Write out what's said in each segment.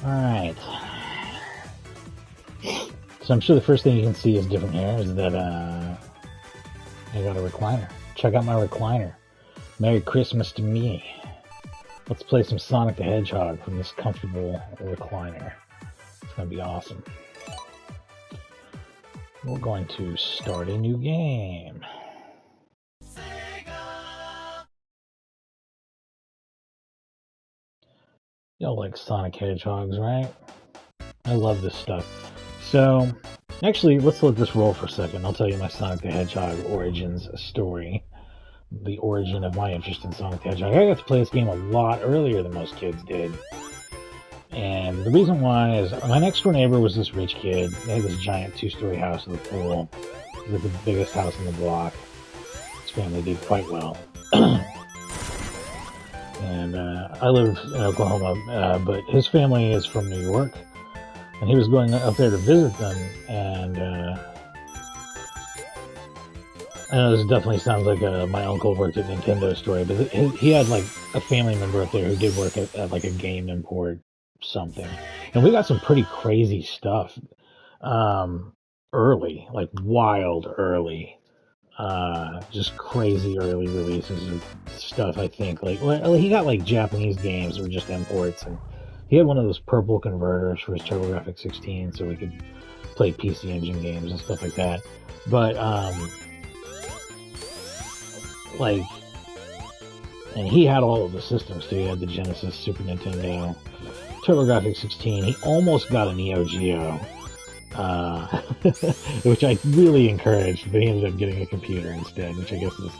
Alright. So I'm sure the first thing you can see is different here is that I got a recliner. Check out my recliner. Merry Christmas to me. Let's play some Sonic the Hedgehog from this comfortable recliner. It's going to be awesome. We're going to start a new game. Y'all like Sonic Hedgehogs, right? I love this stuff. So, actually, let's let this roll for a second. I'll tell you my Sonic the Hedgehog origins story. The origin of my interest in Sonic the Hedgehog. I got to play this game a lot earlier than most kids did. And the reason why is my next door neighbor was this rich kid. They had this giant 2-story house with a pool. It was the biggest house in the block. His family did quite well. And I live in Oklahoma, but his family is from New York. And he was going up there to visit them, and I know this definitely sounds like my uncle worked at Nintendo story, but he had like a family member up there who did work at like a game import something. And we got some pretty crazy stuff early, like wild early. Just crazy early releases of stuff, I think. Like, well, he got like Japanese games that were just imports, and he had one of those purple converters for his TurboGrafx 16 so we could play PC Engine games and stuff like that. But, like, and he had all of the systems too. He had the Genesis, Super Nintendo, TurboGrafx 16. He almost got a Neo Geo. Which I really encouraged, but he ended up getting a computer instead, which I guess is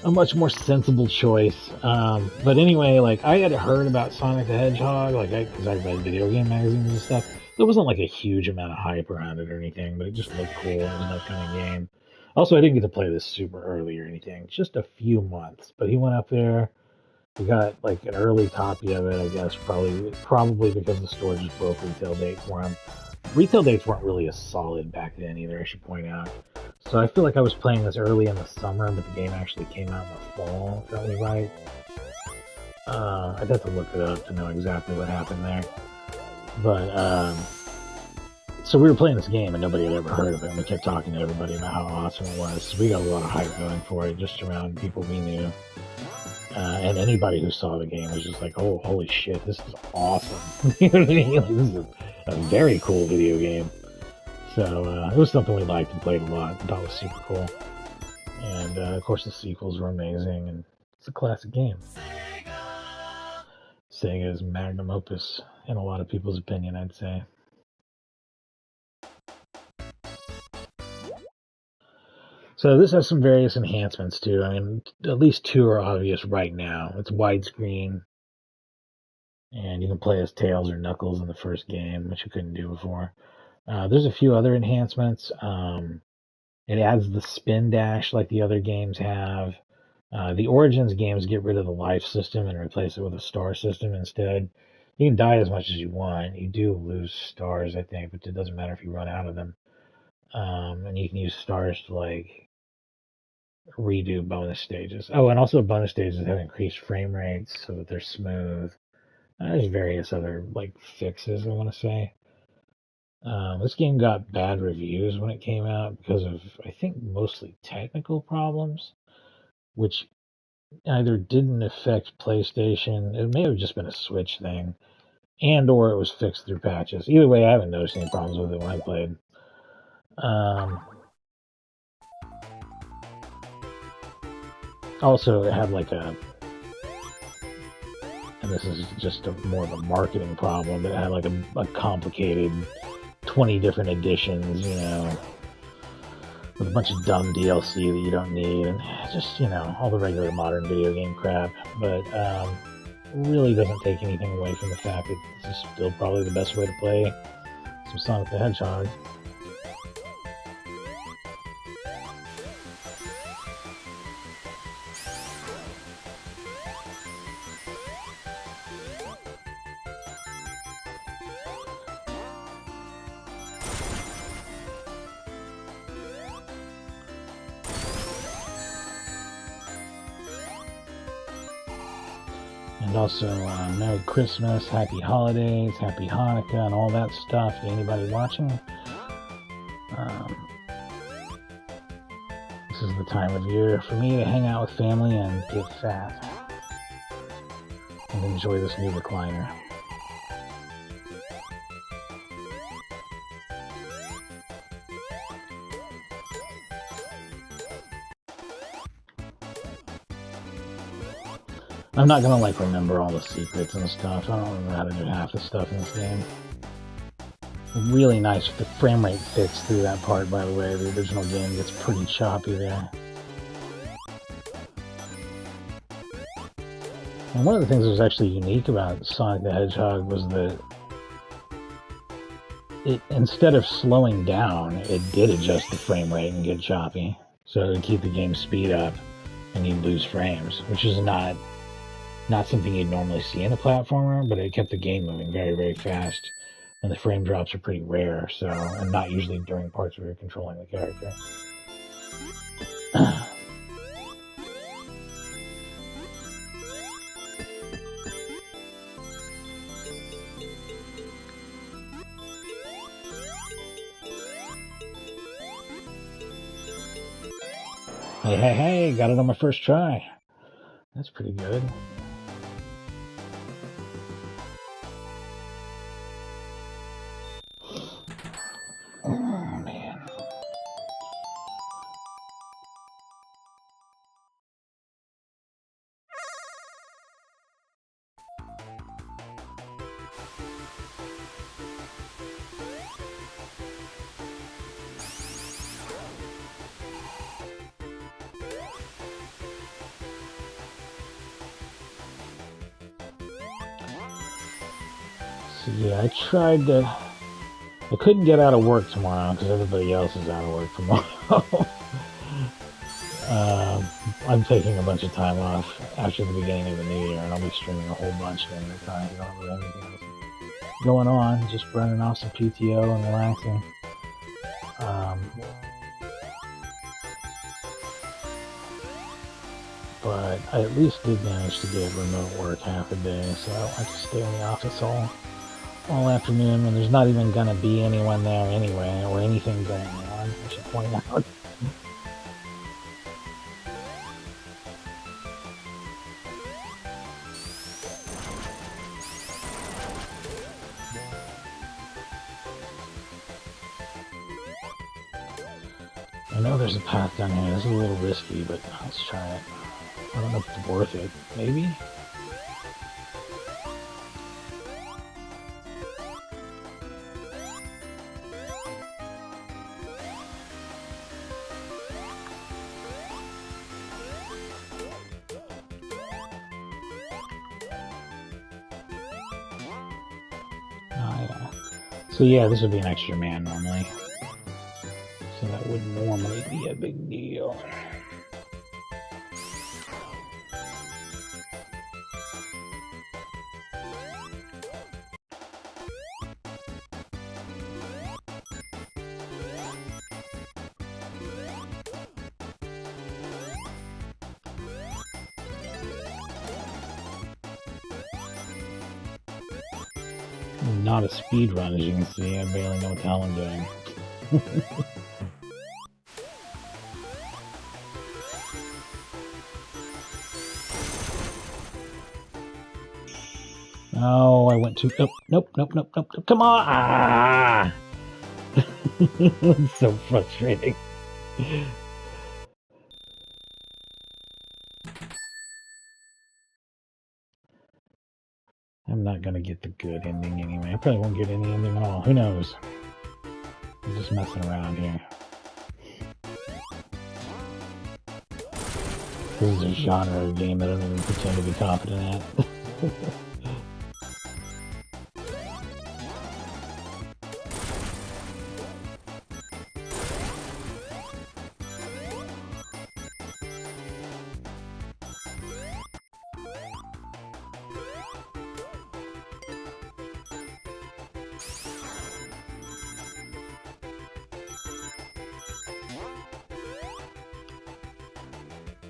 a much more sensible choice. But anyway, like, I had heard about Sonic the Hedgehog, like, because I read video game magazines and stuff. There wasn't like a huge amount of hype around it or anything, but it just looked cool. It was an upcoming game. Also, I didn't get to play this super early or anything, just a few months. But he went up there. We got like an early copy of it, I guess, probably because the store just broke retail date for him. Retail dates weren't really as solid back then either, I should point out. So I feel like I was playing this early in the summer, but the game actually came out in the fall, if that was right. I'd have to look it up to know exactly what happened there. But, so we were playing this game and nobody had ever heard of it, and we kept talking to everybody about how awesome it was. So we got a lot of hype going for it, just around people we knew. And anybody who saw the game was just like, oh, holy shit, this is awesome. You know what I mean? Like, this is a very cool video game. So it was something we liked and played a lot. Thought was super cool. And of course the sequels were amazing, and it's a classic game. Sega's magnum opus, in a lot of people's opinion, I'd say. So this has some various enhancements too. I mean, at least 2 are obvious right now. It's widescreen, and you can play as Tails or Knuckles in the first game, which you couldn't do before. There's a few other enhancements. It adds the spin dash like the other games have. The Origins games get rid of the life system and replace it with a star system instead. You can die as much as you want. You do lose stars, I think, but it doesn't matter if you run out of them. And you can use stars to like redo bonus stages. Oh, and also bonus stages have increased frame rates so that they're smooth. There's various other like fixes, I want to say. This game got bad reviews when it came out because of, I think, mostly technical problems, which either didn't affect PlayStation, it may have just been a Switch thing, and or it was fixed through patches. Either way, I haven't noticed any problems with it when I played. Also, it had like a, and this is just more of a marketing problem, but it had like a complicated 20 different editions, you know, with a bunch of dumb DLC that you don't need, and just, you know, all the regular modern video game crap. But really doesn't take anything away from the fact that this is still probably the best way to play some Sonic the Hedgehog. And also, Merry Christmas, Happy Holidays, Happy Hanukkah, and all that stuff to anybody watching. This is the time of year for me to hang out with family and get fat. And enjoy this new recliner. I'm not gonna like remember all the secrets and stuff. I don't remember how to do half the stuff in this game. Really nice. The frame rate fits through that part, by the way. The original game gets pretty choppy there. And one of the things that was actually unique about Sonic the Hedgehog was that it, instead of slowing down, it did adjust the frame rate and get choppy. So it would keep the game speed up and you'd lose frames, which is not something you'd normally see in a platformer, but it kept the game moving very, very fast. And the frame drops are pretty rare, so, and not usually during parts where you're controlling the character. Hey, got it on my first try. That's pretty good. Oh, man. So yeah, I couldn't get out of work tomorrow because everybody else is out of work tomorrow. I'm taking a bunch of time off after the beginning of the new year, and I'll be streaming a whole bunch during the time. I don't really have anything else going on, just burning off some PTO and relaxing. But I at least did manage to get remote work half a day, so I don't have to stay in the office all afternoon, and there's not even going to be anyone there anyway, or anything going on, I should point out. I know there's a path down here. This is a little risky, but let's try it. I don't know if it's worth it. Maybe? Oh, yeah. So yeah, this would be an extra man normally. So that would normally be a big deal. Not a speed run, as you can see. I barely know what the hell I'm doing. Oh, I went too... Nope. Come on! Ah! It's so frustrating. I'm not gonna get the good ending anyway. I probably won't get any ending at all. Who knows? I'm just messing around here. This is a genre of game that I don't even pretend to be confident at.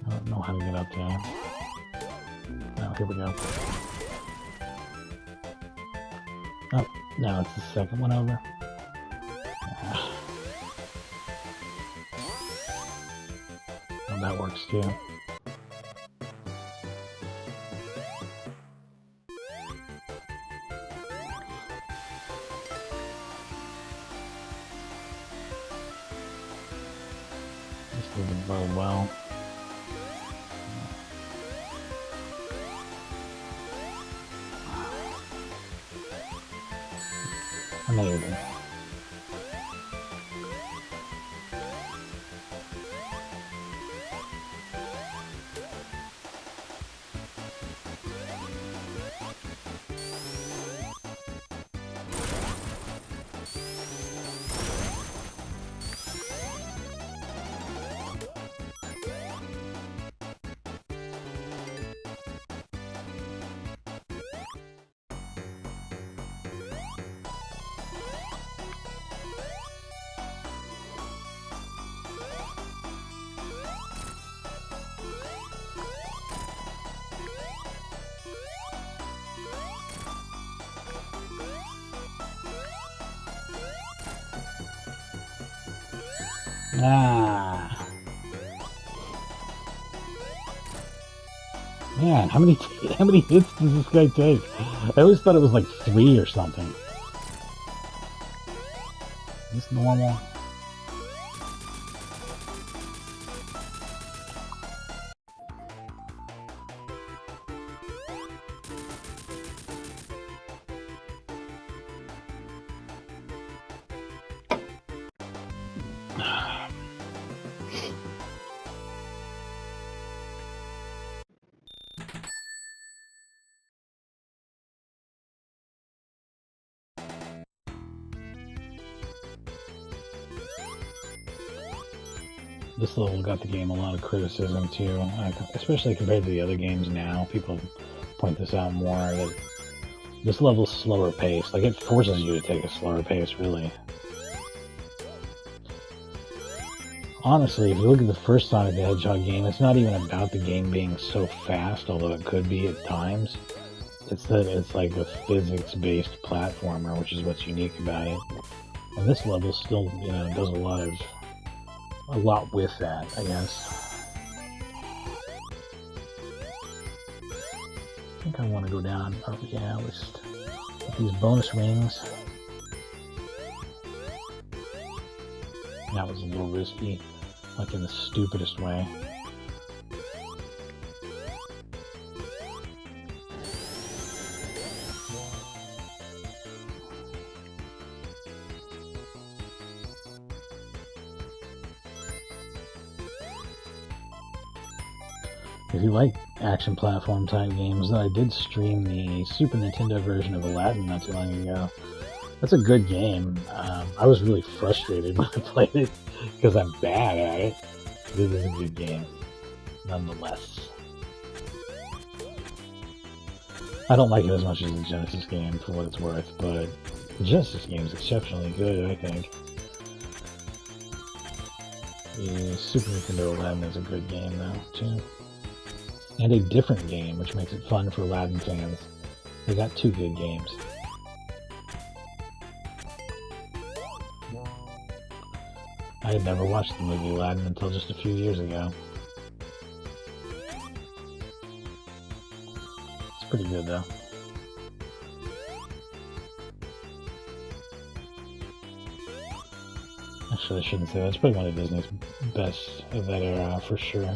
I don't know how to get up there. Oh, here we go. Oh, now it's the second one over. Well, that works too. This doesn't bode well. Amazing. Ah. Man, how many hits does this guy take? I always thought it was like 3 or something. Is this normal? This level got the game a lot of criticism too, especially compared to the other games now. People point this out more, that this level's slower paced. Like, it forces you to take a slower pace, really. Honestly, if you look at the first Sonic the Hedgehog game, it's not even about the game being so fast, although it could be at times. It's that it's like a physics-based platformer, which is what's unique about it. And this level still, you know, does a lot with that, I guess. I think I want to go down. Oh yeah, let's get these bonus rings. That was a little risky, like in the stupidest way. If you like action platform type games, though, I did stream the Super Nintendo version of Aladdin not too long ago. That's a good game. I was really frustrated when I played it because I'm bad at it. But it is a good game, nonetheless. I don't like it as much as the Genesis game, for what it's worth, but the Genesis game is exceptionally good, I think. The Super Nintendo Aladdin is a good game, though, too. And a different game, which makes it fun for Aladdin fans. They got 2 good games. I had never watched the movie Aladdin until just a few years ago. It's pretty good, though. Actually, I shouldn't say that. It's probably one of Disney's best of that era, for sure.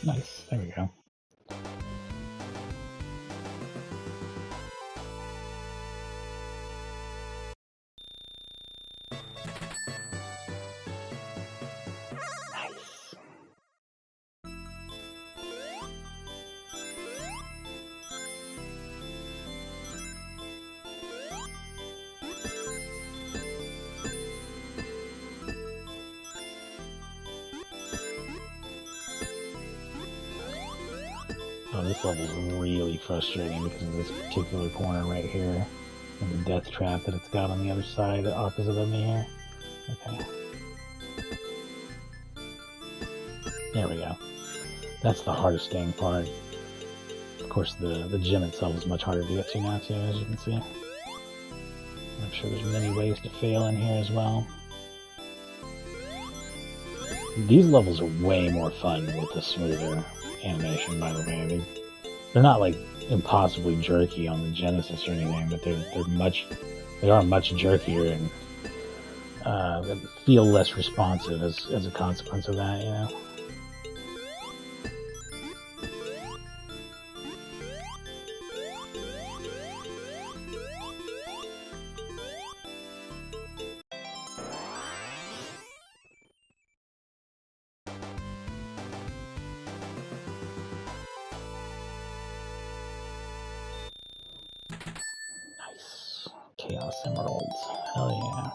Nice. There we go. Nice. Oh, this level's really frustrating because of this particular corner right here. And the death trap that it's got on the other side, opposite of me here. Okay. There we go. That's the hardest dang part. Of course, the gym itself is much harder to get to now, too, as you can see. I'm sure there's many ways to fail in here as well. These levels are way more fun with the smoother animation, by the way. They're not like impossibly jerky on the Genesis or anything, but they are much jerkier and feel less responsive as a consequence of that, you know. Chaos Emeralds. Hell yeah.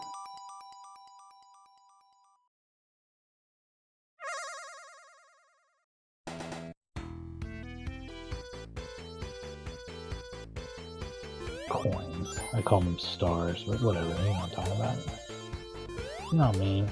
Coins. I call them stars, but whatever. You know what I'm talking about. You know what I mean.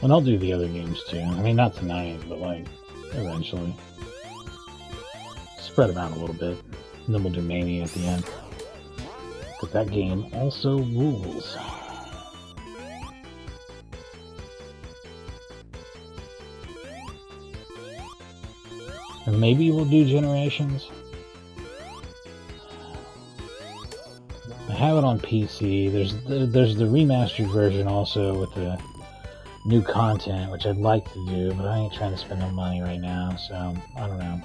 And I'll do the other games too. I mean, not tonight, but like, eventually. Spread them out a little bit. And then we'll do Mania at the end. But that game also rules. And maybe we'll do Generations. I have it on PC. There's the remastered version also with the new content, which I'd like to do, but I ain't trying to spend no money right now, so I don't know.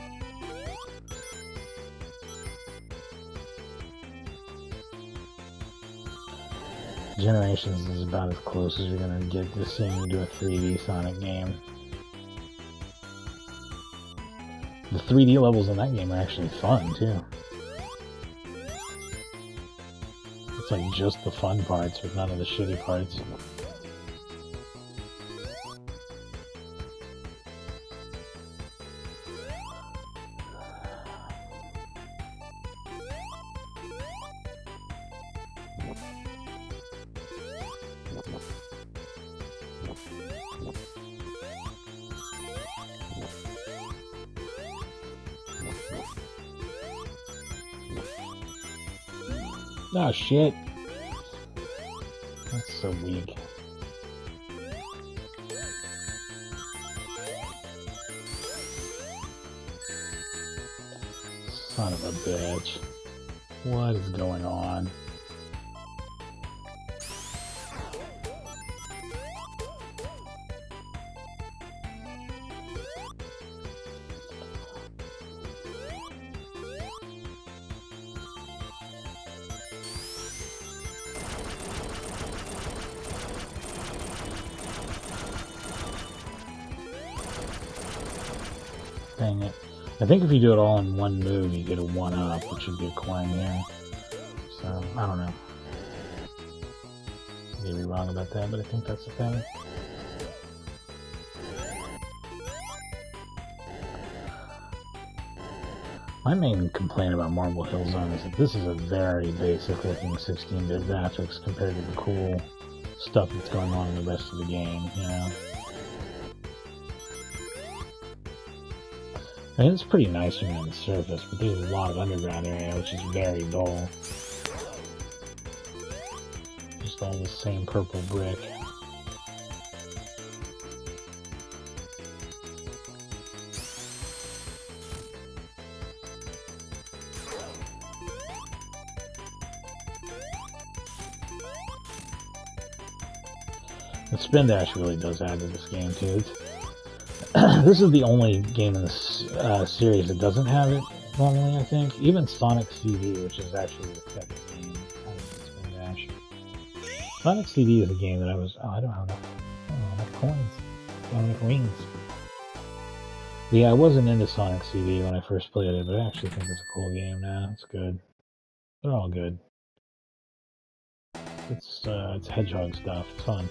Generations is about as close as you're gonna get to seeing me do a 3D Sonic game. The 3D levels in that game are actually fun, too. It's like just the fun parts with none of the shitty parts. Oh shit. That's so weak. Son of a bitch. What is going on? Dang it. I think if you do it all in one move, you get a 1-up, which would be a coin here. So, I don't know. Maybe wrong about that, but I think that's the thing. My main complaint about Marble Hill Zone is that this is a very basic looking 16-bit graphics compared to the cool stuff that's going on in the rest of the game, you know? I mean, it's pretty nice when you're on the surface, but there's a lot of underground area, which is very dull. Just all the same purple brick. The spin dash really does add to this game too. This is the only game in this series that doesn't have it normally, I think. Even Sonic CD, which is actually the second game, has the spin dash. Sonic CD is a game that I was... Oh, I don't have enough coins. I don't have enough rings. But yeah, I wasn't into Sonic CD when I first played it, but I actually think it's a cool game now. It's good. They're all good. It's Hedgehog stuff. It's fun.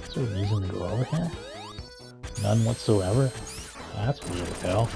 Is there a reason to go over here? None whatsoever? That's weird as hell.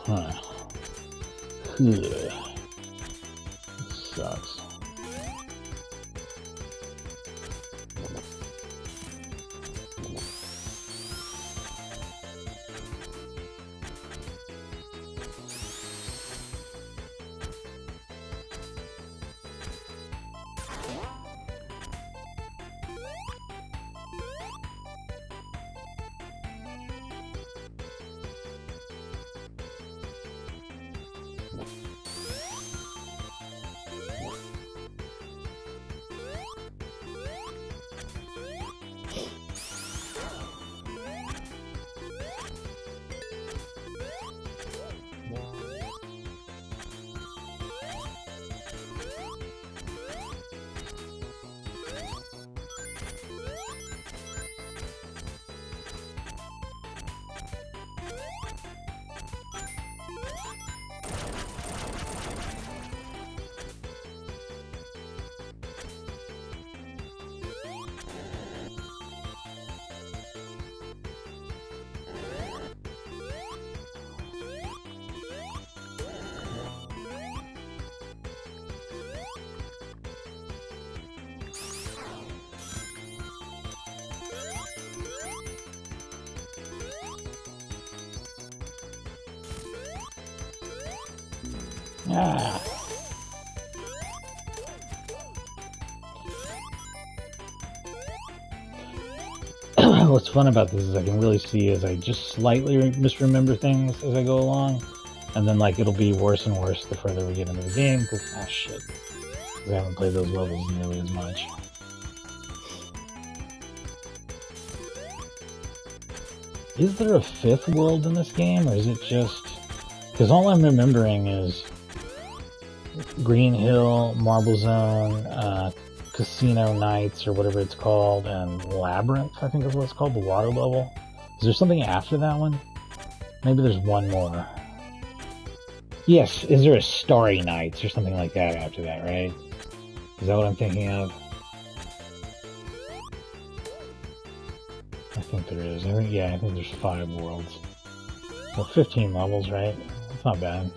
Huh. Ugh. This sucks. Ah. what's fun about this is I can really see as I just slightly misremember things as I go along, and then like it'll be worse and worse the further we get into the game. Because shit, 'cause I haven't played those levels nearly as much. Is there a fifth world in this game, or is it just... Because all I'm remembering is Green Hill, Marble Zone, Casino Nights, or whatever it's called, and Labyrinth, I think is what it's called, the water level. Is there something after that one? Maybe there's one more. Yes, is there a Starry Nights or something like that after that, right? Is that what I'm thinking of? I think there is. I think there's 5 worlds. Well, 15 levels, right? That's not bad.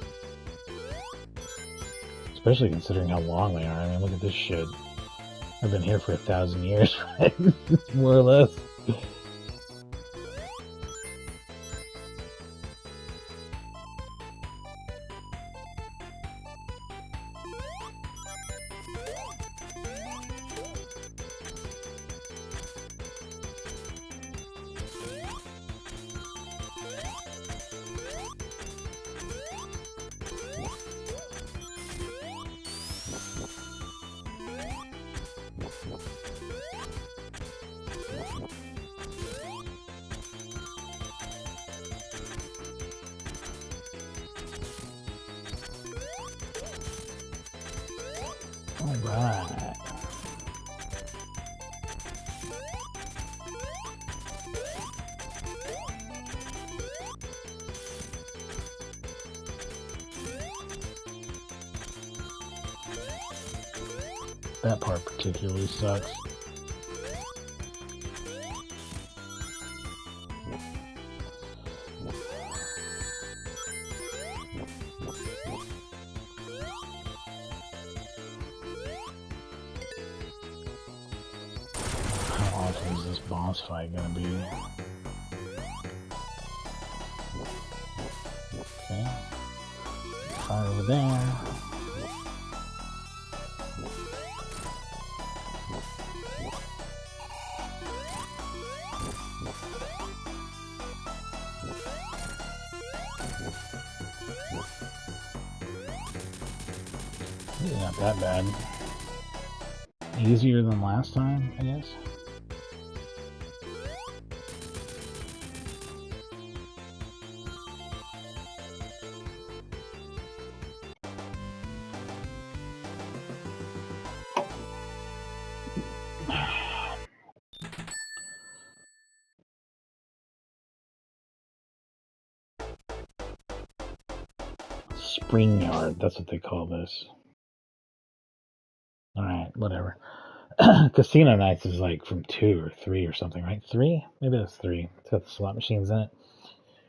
Especially considering how long they are. I mean, look at this shit. I've been here for 1,000 years, right? More or less. Alright. That part particularly sucks. How awful is this boss fight gonna be? Okay. Fire over there. Not that bad. Easier than last time, I guess. Spring Yard, that's what they call this. Alright, whatever. Casino Nights is like from 2 or 3 or something, right? 3? Maybe that's 3. It's got the slot machines in it.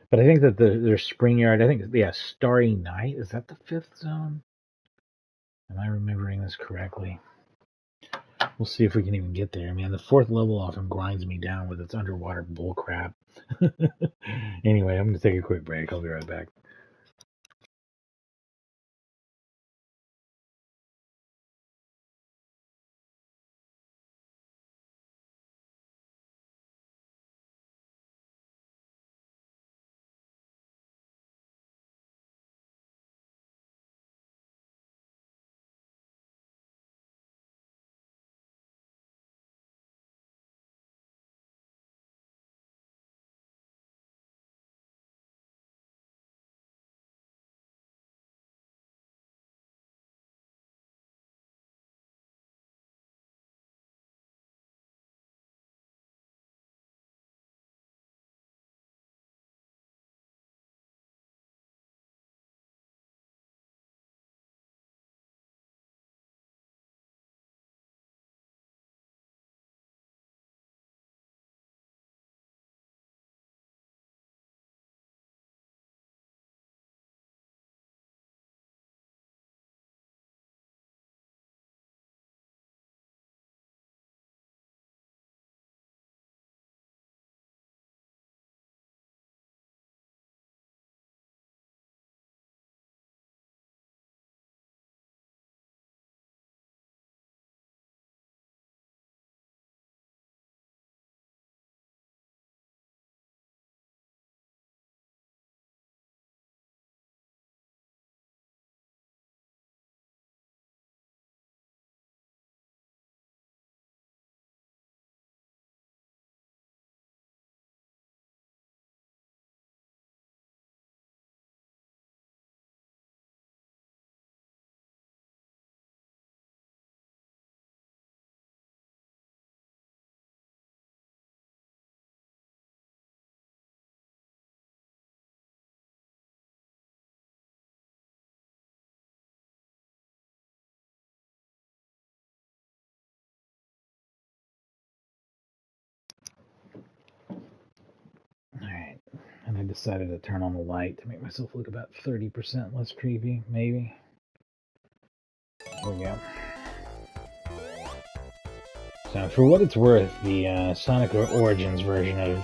But I think that there's Spring Yard. I think, yeah, Starry Night. Is that the 5th zone? Am I remembering this correctly? We'll see if we can even get there. Man, the 4th level often grinds me down with its underwater bullcrap. Anyway, I'm going to take a quick break. I'll be right back. decided to turn on the light to make myself look about 30% less creepy, maybe. There we go. So for what it's worth, the Sonic Origins version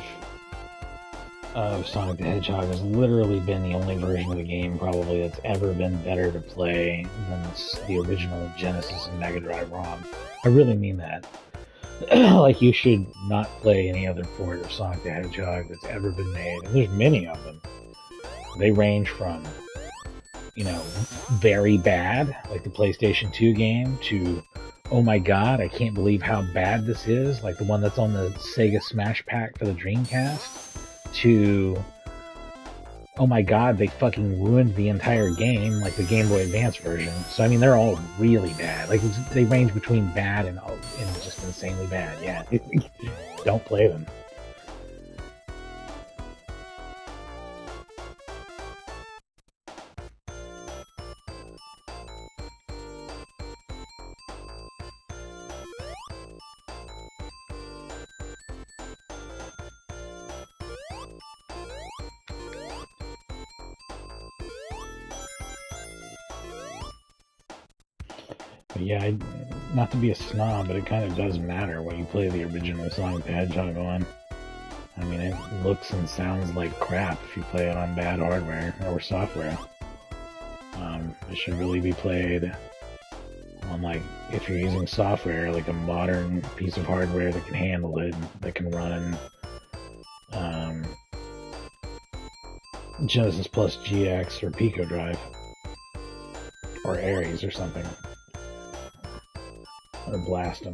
of Sonic the Hedgehog has literally been the only version of the game probably that's ever been better to play than the original Genesis and Mega Drive ROM. I really mean that. Like, you should not play any other port of Sonic the Hedgehog that's ever been made. And there's many of them. They range from, you know, very bad, like the PlayStation 2 game, to, oh my god, I can't believe how bad this is, like the one that's on the Sega Smash Pack for the Dreamcast, to, oh my god, they fucking ruined the entire game, like the Game Boy Advance version. So, I mean, they're all really bad. Like, they range between bad and just insanely bad, yeah. Don't play them. But yeah, not to be a snob, but it kind of does matter what you play the original Sonic the Hedgehog on. I mean, it looks and sounds like crap if you play it on bad hardware or software. It should really be played on, like, if you're using software, like a modern piece of hardware that can handle it, that can run Genesis Plus GX or Pico Drive or Ares or something. Or blast them.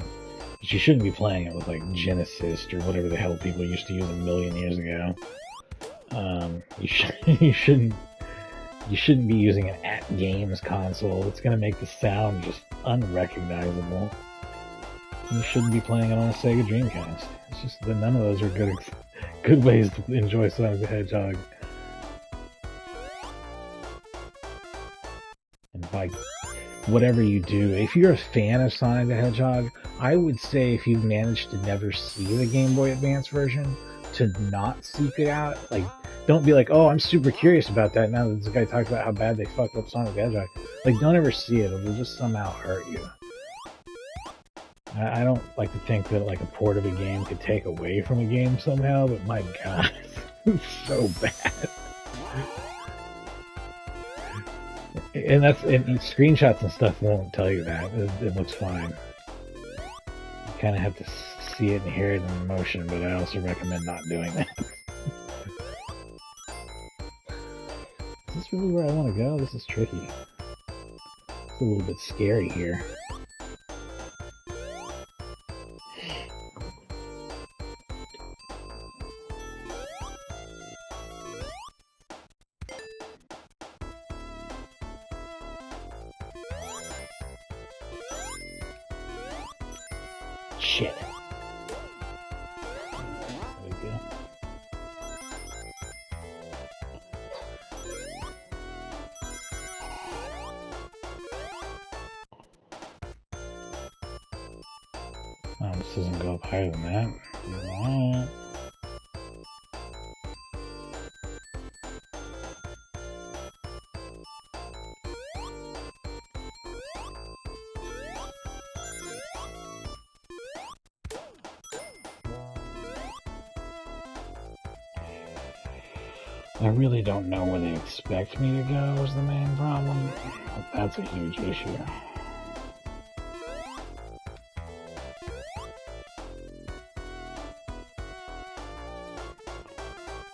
But you shouldn't be playing it with, like, Genesis or whatever the hell people used to use a million years ago. You shouldn't be using an at-games console. It's gonna make the sound just unrecognizable. You shouldn't be playing it on a Sega Dreamcast. It's just that none of those are good ways to enjoy Sonic the Hedgehog. And by whatever you do, if you're a fan of Sonic the Hedgehog, I would say if you've managed to never see the Game Boy Advance version, to not seek it out. Like, don't be like, oh, I'm super curious about that now that this guy talked about how bad they fucked up Sonic the Hedgehog. Like, don't ever see it. It'll just somehow hurt you. I don't like to think that, like, a port of a game could take away from a game somehow, but my god, it's so bad. And screenshots and stuff won't tell you that. It looks fine. You kind of have to see it and hear it in motion, but I also recommend not doing that. Is this really where I want to go? This is tricky. It's a little bit scary here. Shit. There we go. Oh, this doesn't go up higher than that. Alright. I really don't know where they expect me to go is the main problem. That's a huge issue.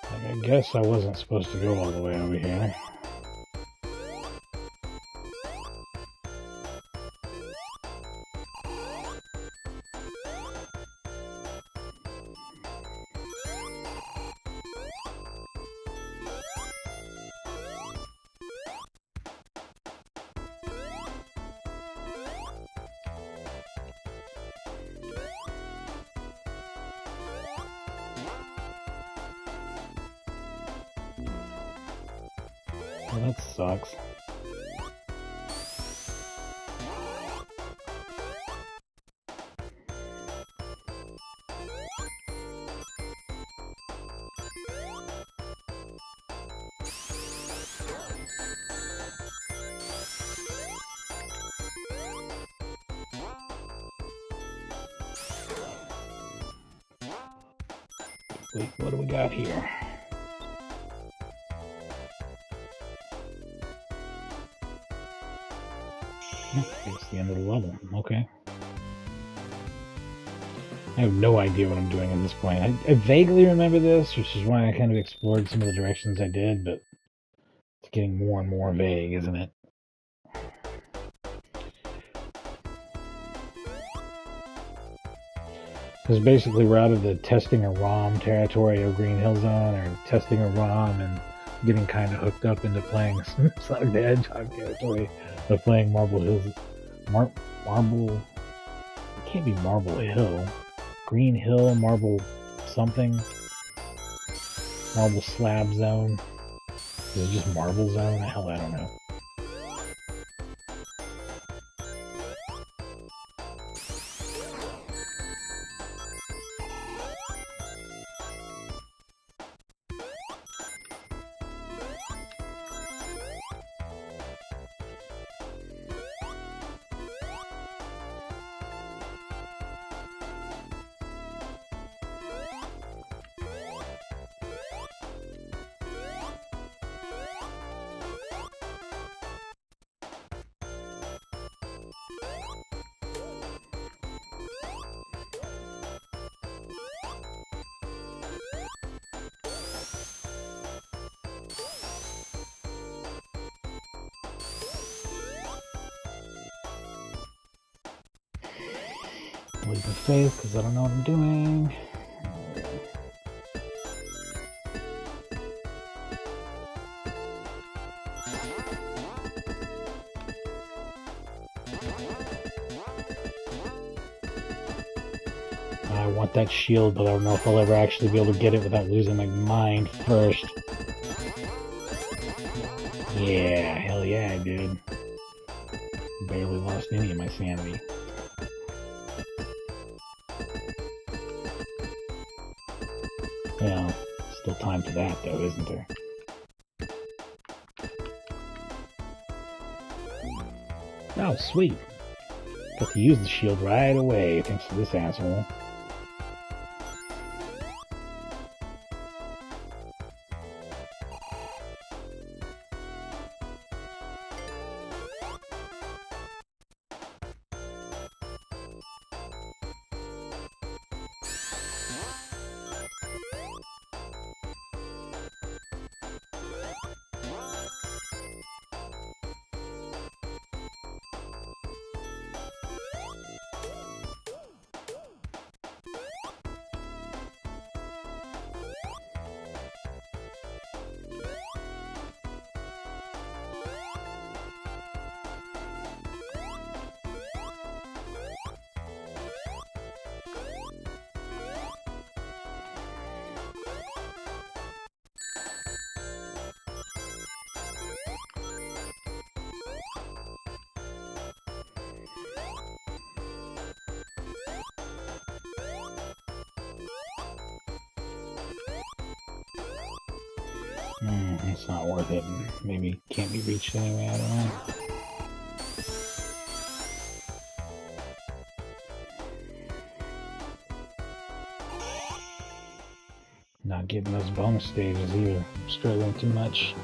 Like, I guess I wasn't supposed to go all the way over here. Well, that sucks. Wait, what do we got here? It's the end of the level. Okay. I have no idea what I'm doing at this point. I vaguely remember this, which is why I kind of explored some of the directions I did, but it's getting more and more vague, isn't it? Because basically we're out of the testing a ROM territory of Green Hill Zone, or testing a ROM and getting kind of hooked up into playing Sonic the Hedgehog territory of playing Marble Hills. Marble... It can't be Marble Hill. Green Hill, Marble something. Marble Slab Zone. Is it just Marble Zone? Hell, I don't know. Leap of faith, because I don't know what I'm doing. I want that shield, but I don't know if I'll ever actually be able to get it without losing my mind first. Yeah, hell yeah, I did. Barely lost any of my sanity. Well, still time for that, though, isn't there? Oh, sweet. Got to use the shield right away, thanks to this asshole. It's not worth it. Maybe can't be reached anyway, I don't know. Not getting those bonus stages either. I'm struggling too much.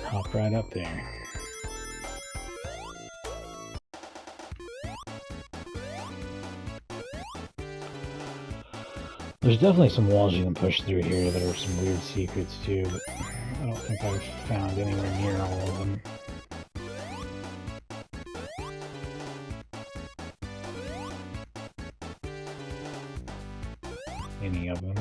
Hop right up there. There's definitely some walls you can push through here that are some weird secrets too, but I don't think I've found anywhere near all of them. Any of them.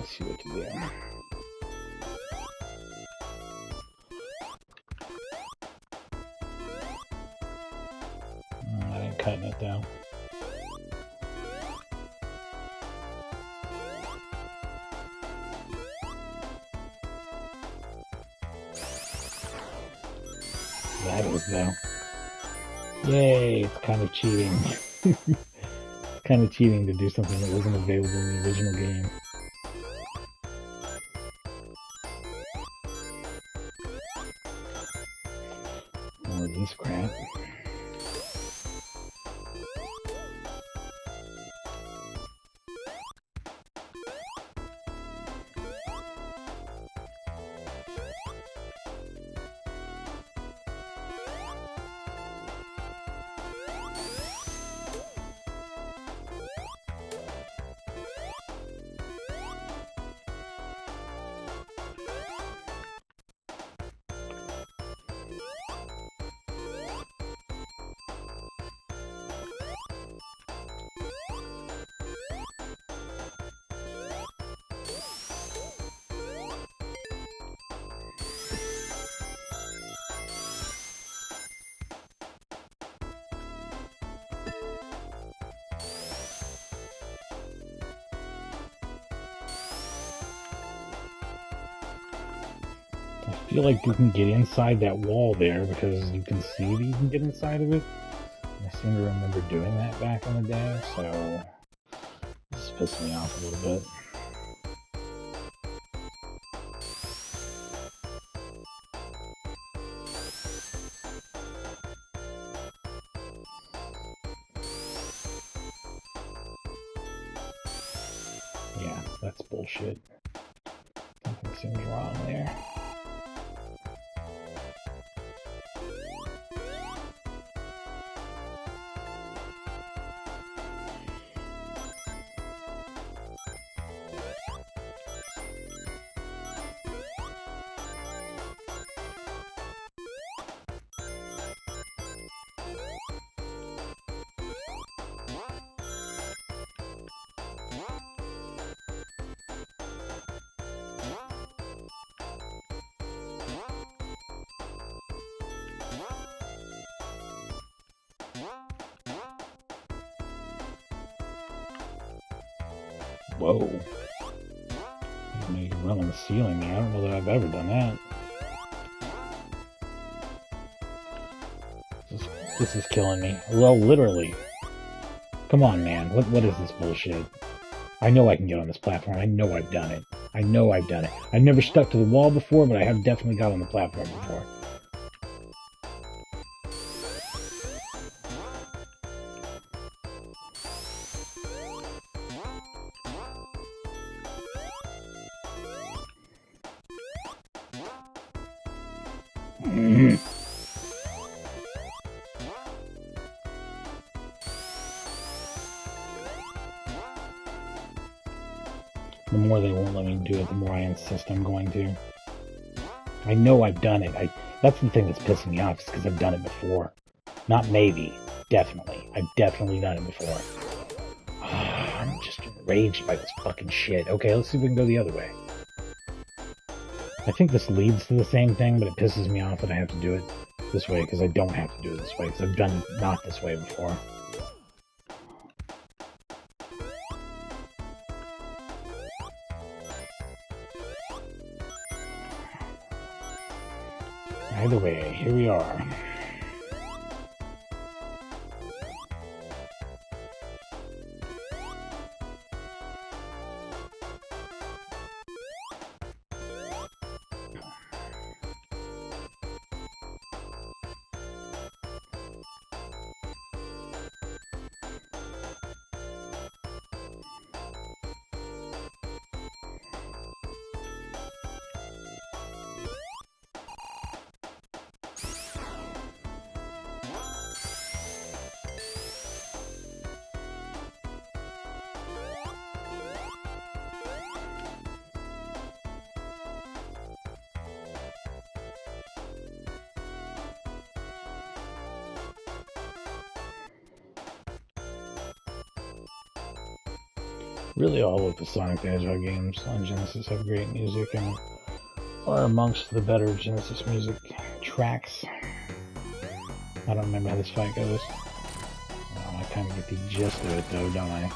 Let's see what to do. I ain't cutting it though. That is though. Yay, it's kind of cheating. Kind of cheating to do something that wasn't available in the original game. More of this crap. I feel like you can get inside that wall there because you can see that you can get inside of it. I seem to remember doing that back in the day, so this pissed me off a little bit. Yeah, that's bullshit. Something seems wrong there. Whoa. You made you run on the ceiling there. I don't know that I've ever done that. This is killing me. Well, literally. Come on, man. What is this bullshit? I know I can get on this platform. I know I've done it. I know I've done it. I've never stuck to the wall before, but I have definitely got on the platform before. The more they won't let me do it, the more I insist I'm going to. I know I've done it. That's the thing that's pissing me off, is because I've done it before. Not maybe. Definitely. I've definitely done it before. I'm just enraged by this fucking shit. Okay, let's see if we can go the other way. I think this leads to the same thing, but it pisses me off that I have to do it this way, because I don't have to do it this way, because I've done it not this way before. Either way, here we are. Really, all of the Sonic the Hedgehog games on Genesis have great music and are amongst the better Genesis music tracks. I don't remember how this fight goes. I kind of get the gist of it, though, don't I?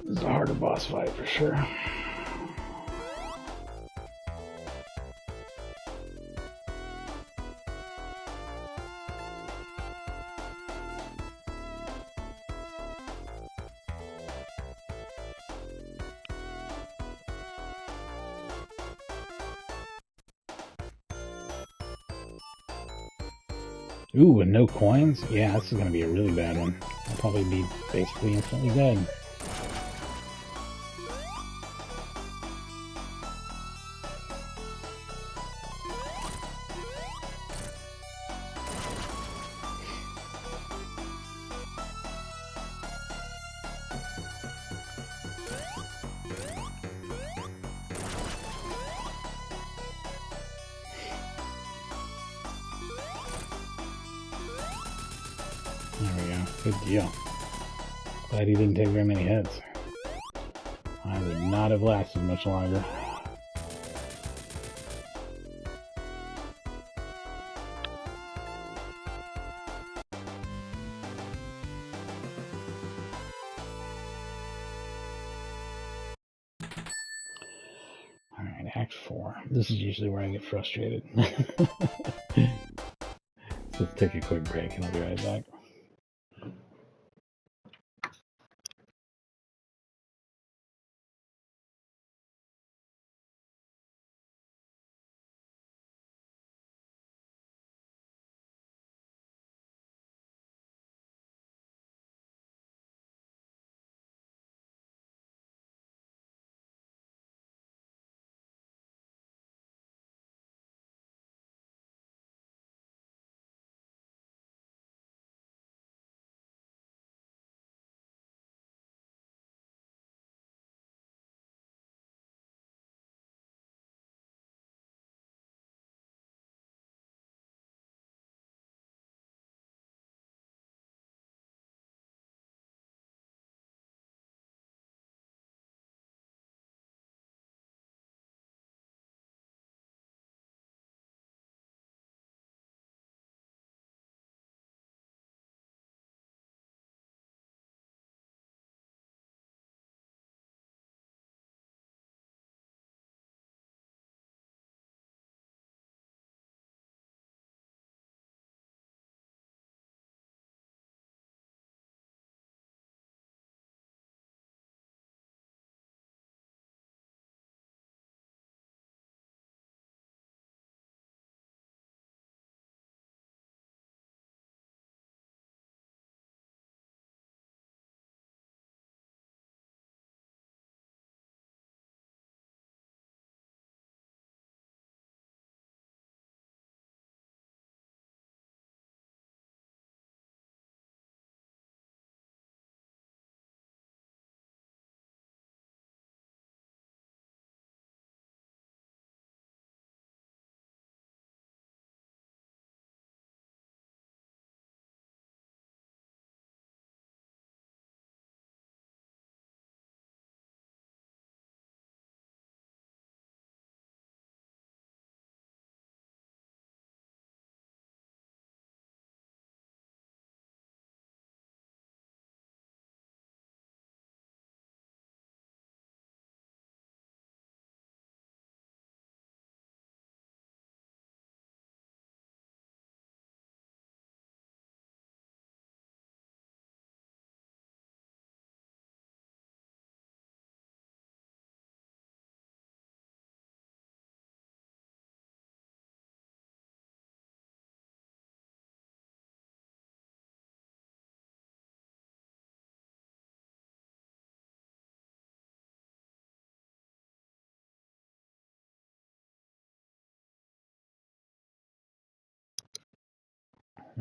This is a harder boss fight for sure. Ooh, and no coins? Yeah, this is going to be a really bad one. I'll probably be basically instantly dead. There we go. Good deal. Glad he didn't take very many hits. I would not have lasted much longer. Alright, Act 4. This is usually where I get frustrated. So let's take a quick break and I'll be right back.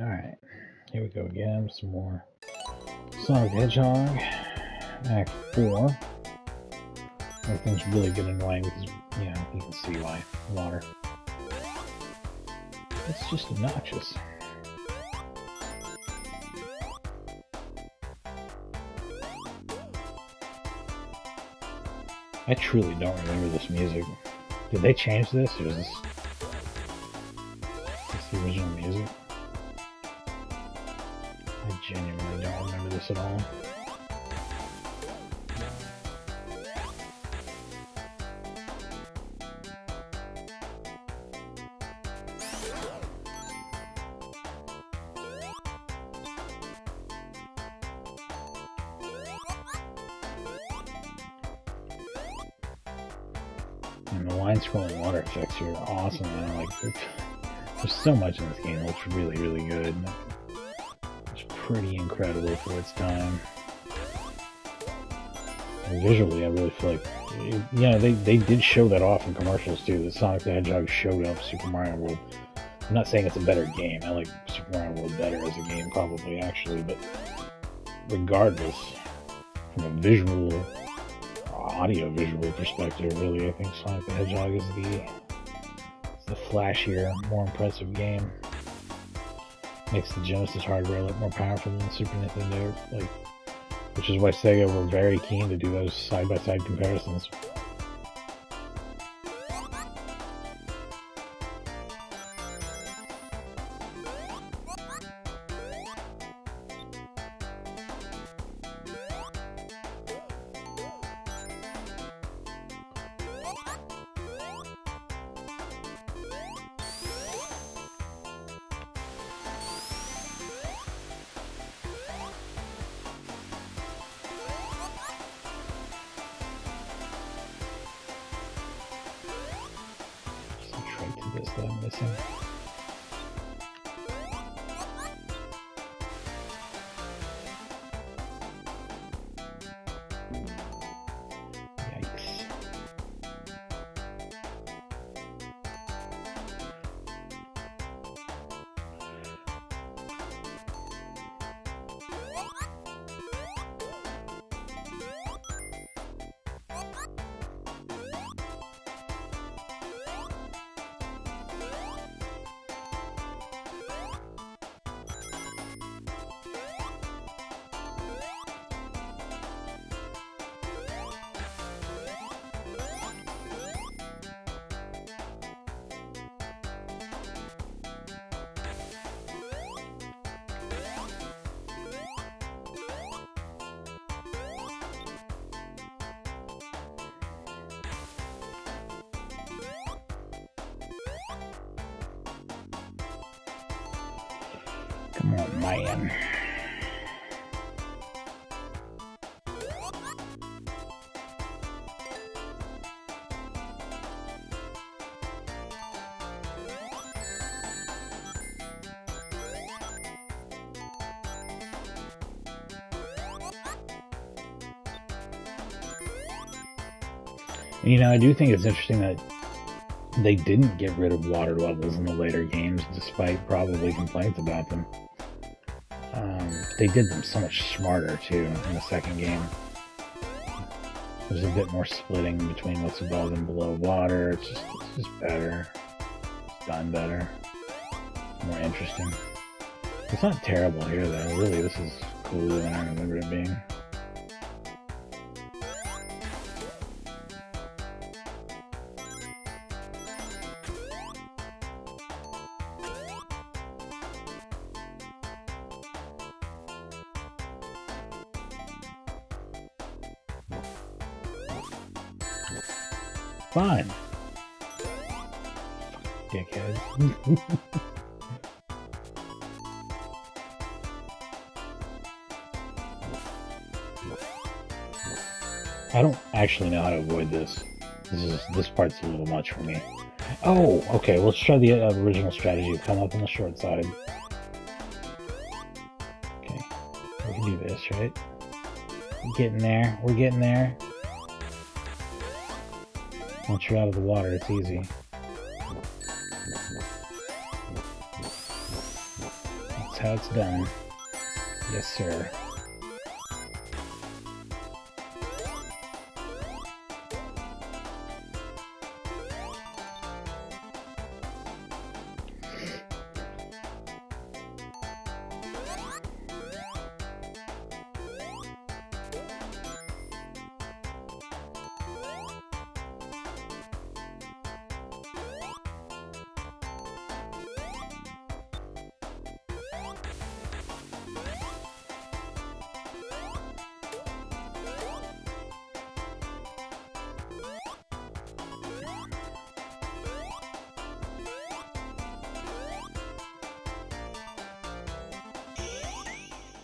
Alright, here we go again. Some more Sonic the Hedgehog. Act 4. Everything's really getting annoying because, you know, you can see why. Water. It's just obnoxious. I truly don't remember this music. Did they change this, or is this the original music? I genuinely don't remember this at all. And the line-scrolling water effects here are awesome, man. Like, there's so much in this game that looks really, really good. It's pretty incredible for its time. And visually, I really feel like, yeah, they did show that off in commercials too. The Sonic the Hedgehog showed up Super Mario World. I'm not saying it's a better game. I like Super Mario World better as a game, probably, actually. But regardless, from a visual, audio-visual perspective, really, I think Sonic the Hedgehog is the flashier, more impressive game. Makes the Genesis hardware look more powerful than the Super Nintendo, like, which is why Sega were very keen to do those side-by-side comparisons. This that I'm missing. Yikes. Come on, man. You know, I do think it's interesting that they didn't get rid of water levels in the later games, despite probably complaints about them. They did them so much smarter, too, in the second game. There's a bit more splitting between what's above and below water. It's just better. It's done better. More interesting. It's not terrible here, though. Really, this is cooler than I remember it being. Fine. Dickhead. I don't actually know how to avoid this. This part's a little much for me. Oh, okay. Let's try the original strategy. Come up on the short side. Okay. We can do this, right? We're getting there. We're getting there. Once you're out of the water, it's easy. It's how it's done. Yes, sir.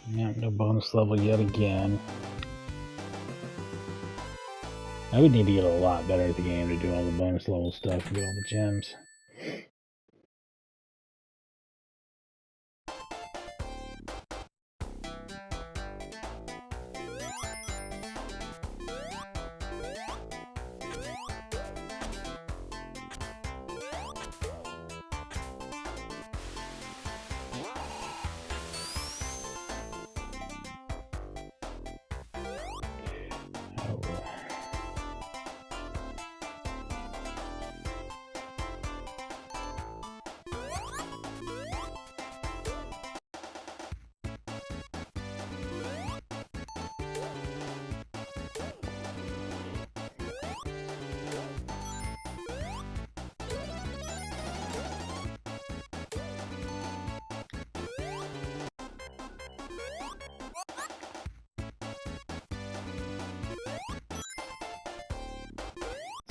Nope, no bonus level yet again. I would need to get a lot better at the game to do all the bonus level stuff and get all the gems.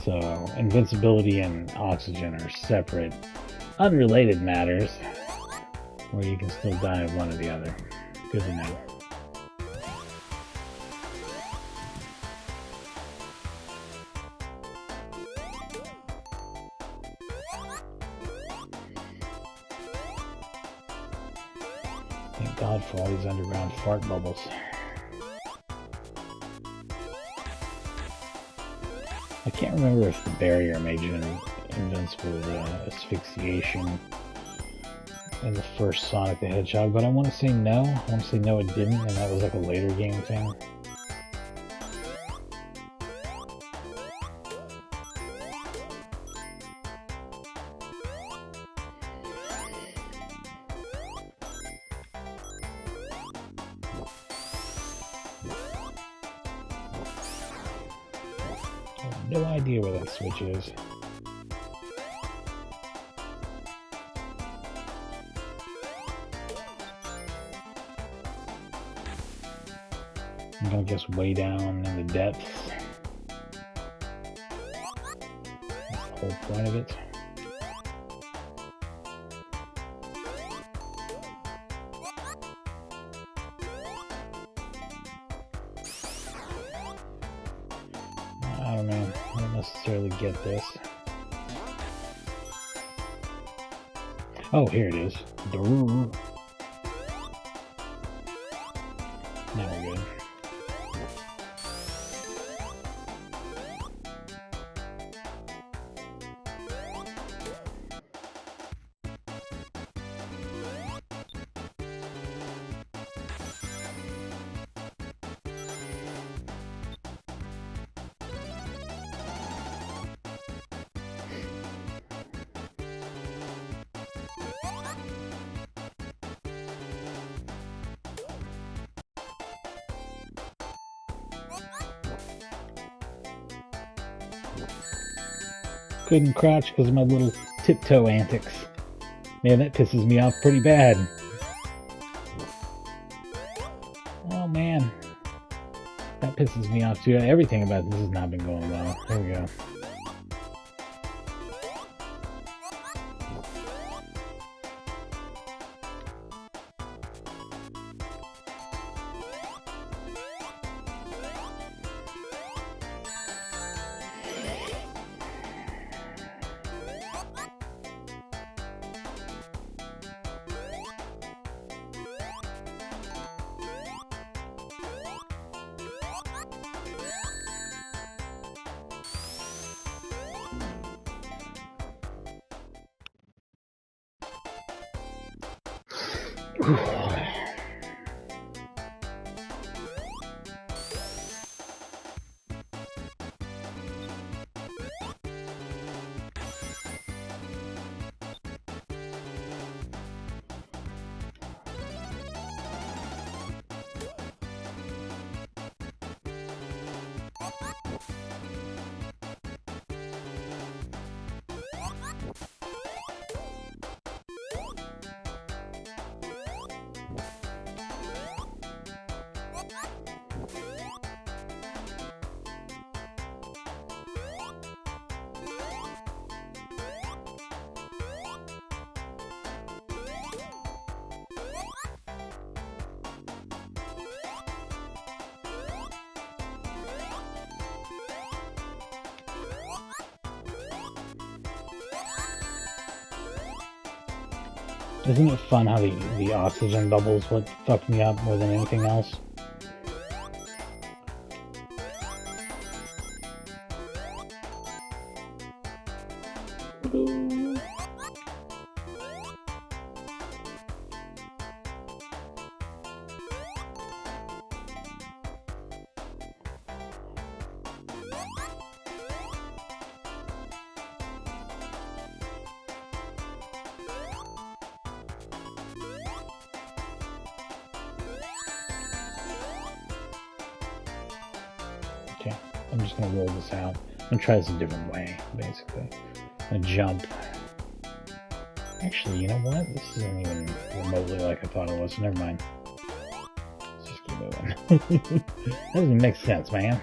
So, invincibility and oxygen are separate, unrelated matters, where you can still die of one or the other. Good to know. Thank God for all these underground fart bubbles. I can't remember if the barrier made you invincible asphyxiation in the first Sonic the Hedgehog, but I want to say no. I want to say no, it didn't, and that was like a later game thing. I have no idea where that switch is. I'm gonna guess way down in the depths. That's the whole point of it. I don't know. I don't necessarily get this. Oh, here it is. Now we're good. Couldn't crouch because of my little tiptoe antics. Man, that pisses me off pretty bad. Oh man. That pisses me off too. Everything about this has not been going well. There we go. Isn't it fun how the oxygen bubbles what fucked me up more than anything else? Okay, I'm just gonna roll this out. I'm gonna try this a different way, basically. I'm gonna jump. Actually, you know what? This isn't even remotely like I thought it was. Never mind. Let's just keep moving. That doesn't make sense, man.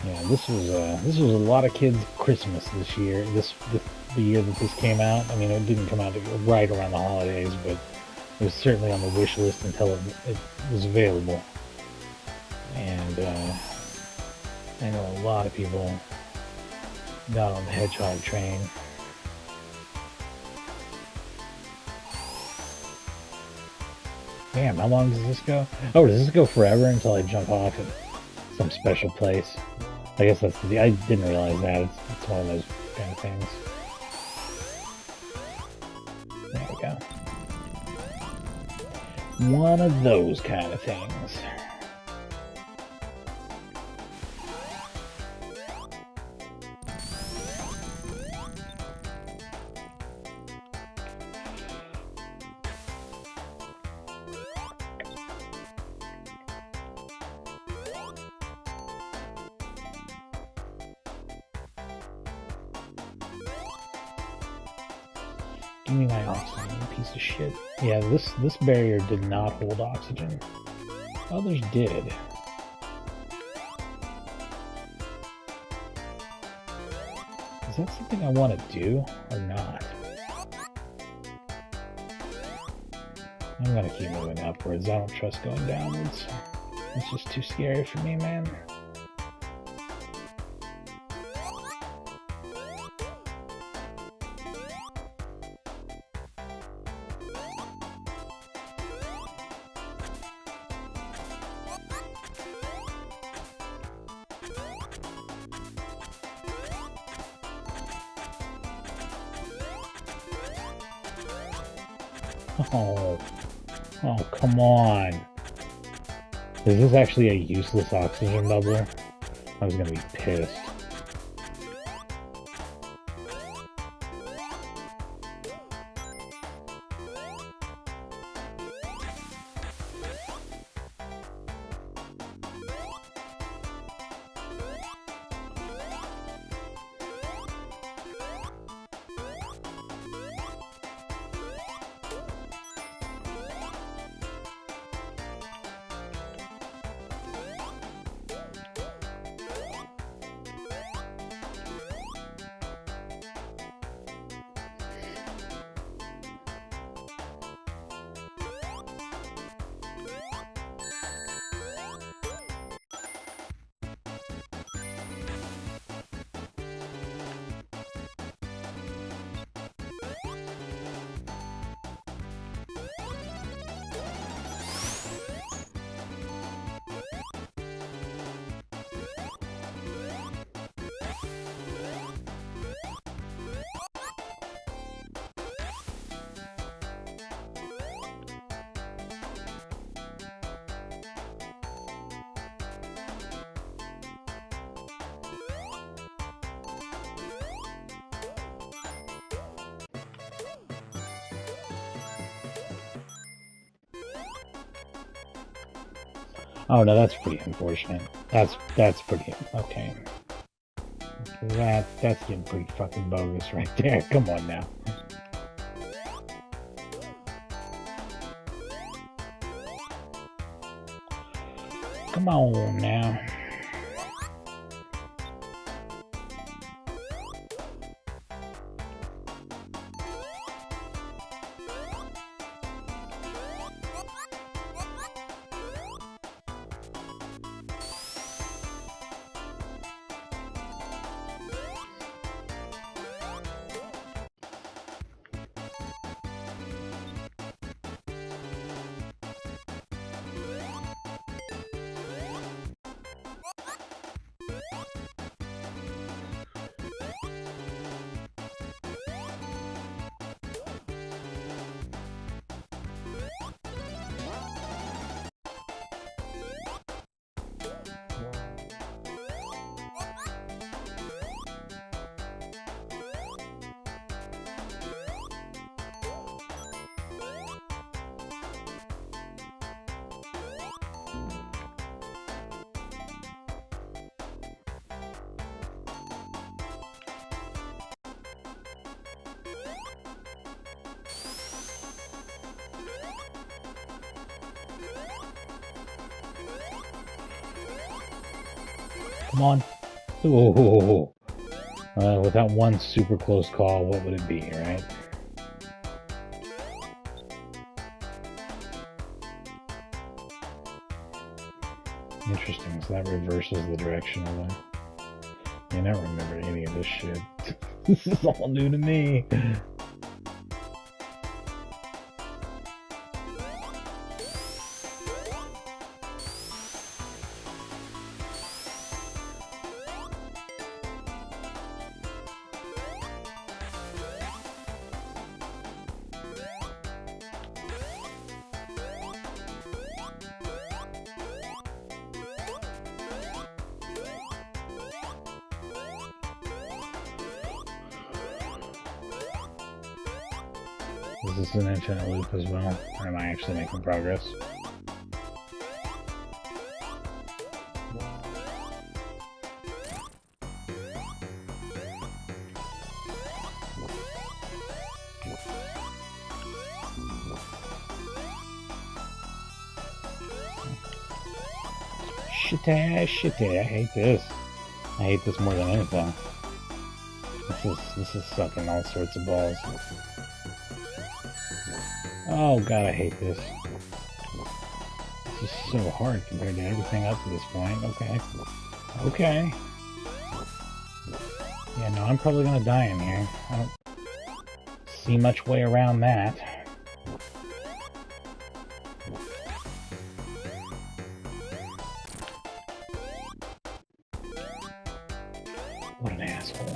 Yeah, this was a lot of kids' Christmas this year. The year that this came out. I mean, it didn't come out right around the holidays, but it was certainly on the wish list until it was available. And I know a lot of people got on the Hedgehog train. Damn, how long does this go? Oh, does this go forever until I jump off at some special place? I guess that's I didn't realize that. It's one of those kind of things. There we go. One of those kind of things. Give me my oxygen, you piece of shit. Yeah, this barrier did not hold oxygen. Others did. Is that something I want to do or not? I'm gonna keep moving upwards. I don't trust going downwards. It's just too scary for me, man. Oh, come on. Is this actually a useless oxygen bubbler? I was gonna be pissed. Oh no, that's pretty unfortunate. That's pretty okay. That's getting pretty fucking bogus right there. Come on now. Come on now. Come on. Ooh. With that one super close call, what would it be, right? Interesting, so that reverses the direction of the... I don't remember any of this shit. This is all new to me. Is this an infinite loop as well? Or am I actually making progress? Shit, I hate this. I hate this more than anything. This is sucking all sorts of balls. Oh god, I hate this. This is so hard compared to everything up to this point. Okay. Okay. Yeah, no, I'm probably gonna die in here. I don't see much way around that. What an asshole.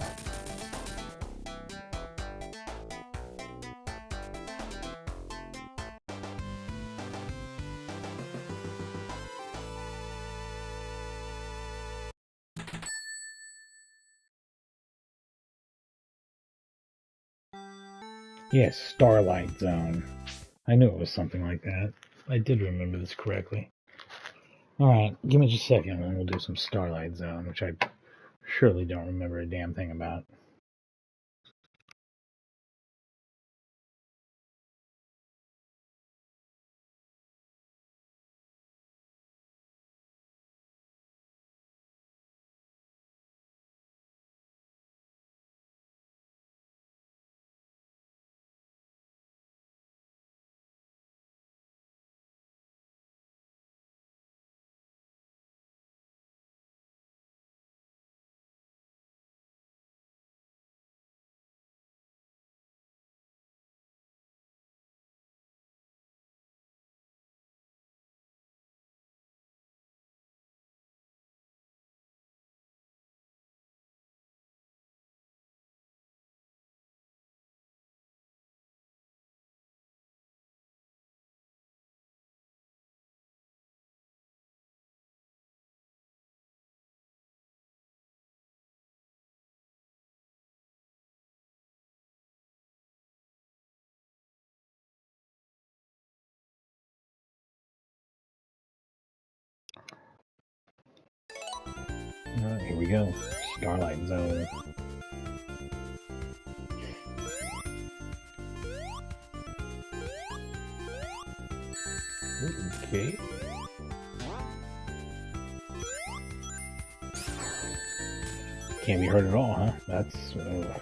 Yes, Starlight Zone. I knew it was something like that. I did remember this correctly. Alright, give me just a second and we'll do some Starlight Zone, which I surely don't remember a damn thing about. we go. Starlight Zone. Okay. Can't be hurt at all, huh? That's super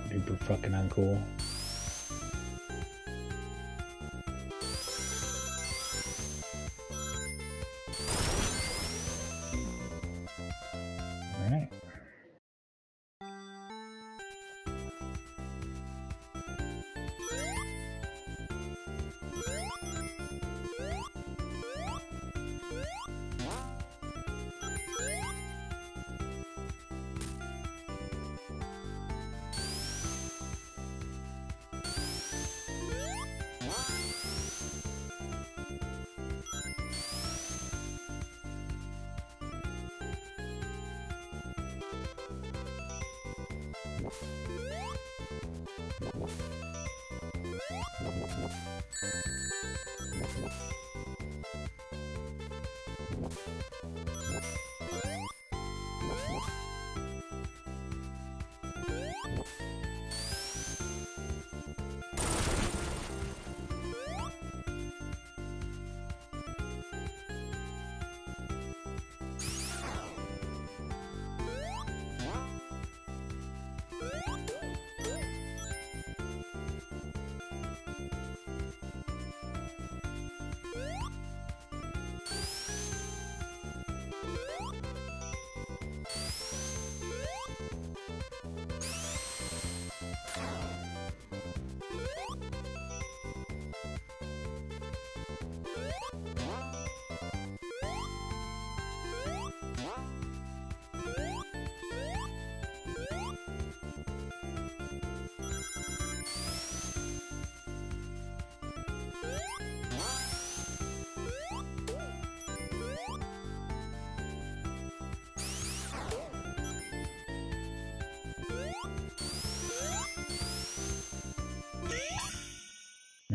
duper fucking uncool. Alright.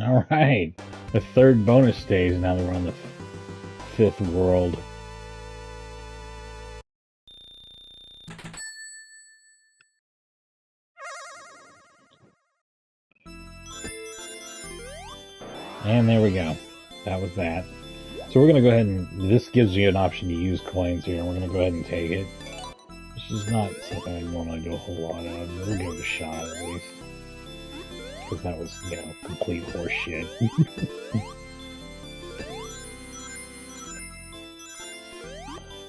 Alright, the third bonus stage now that we're on the fifth world. And there we go. That was that. So we're going to go ahead and, this gives you an option to use coins here, and we're going to go ahead and take it. This is not something I normally do a whole lot of, but we'll give it a shot at least. Because that was, you know, complete horseshit.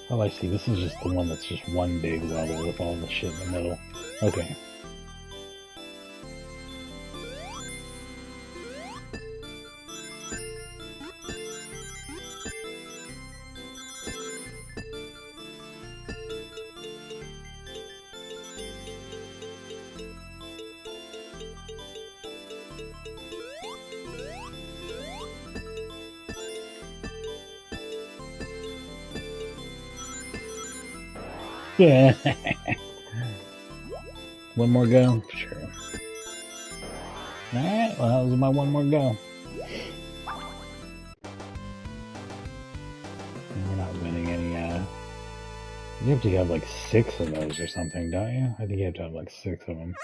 Oh, I see. This is just the one that's just one big level with all the shit in the middle. Okay. Yeah. One more go? Sure. Alright, well, that was my one more go. And we're not winning any, you have to have like 6 of those or something, don't you? I think you have to have like 6 of them.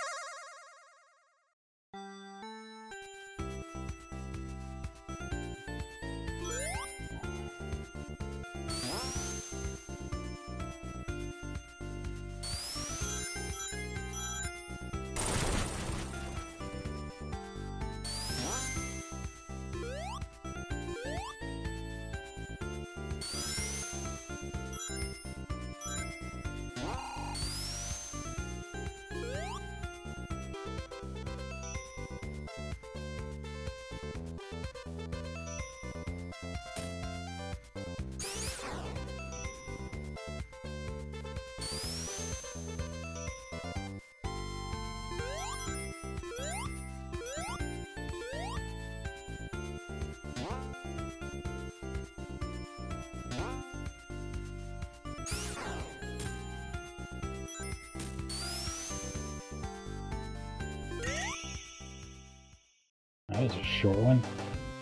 That was a short one.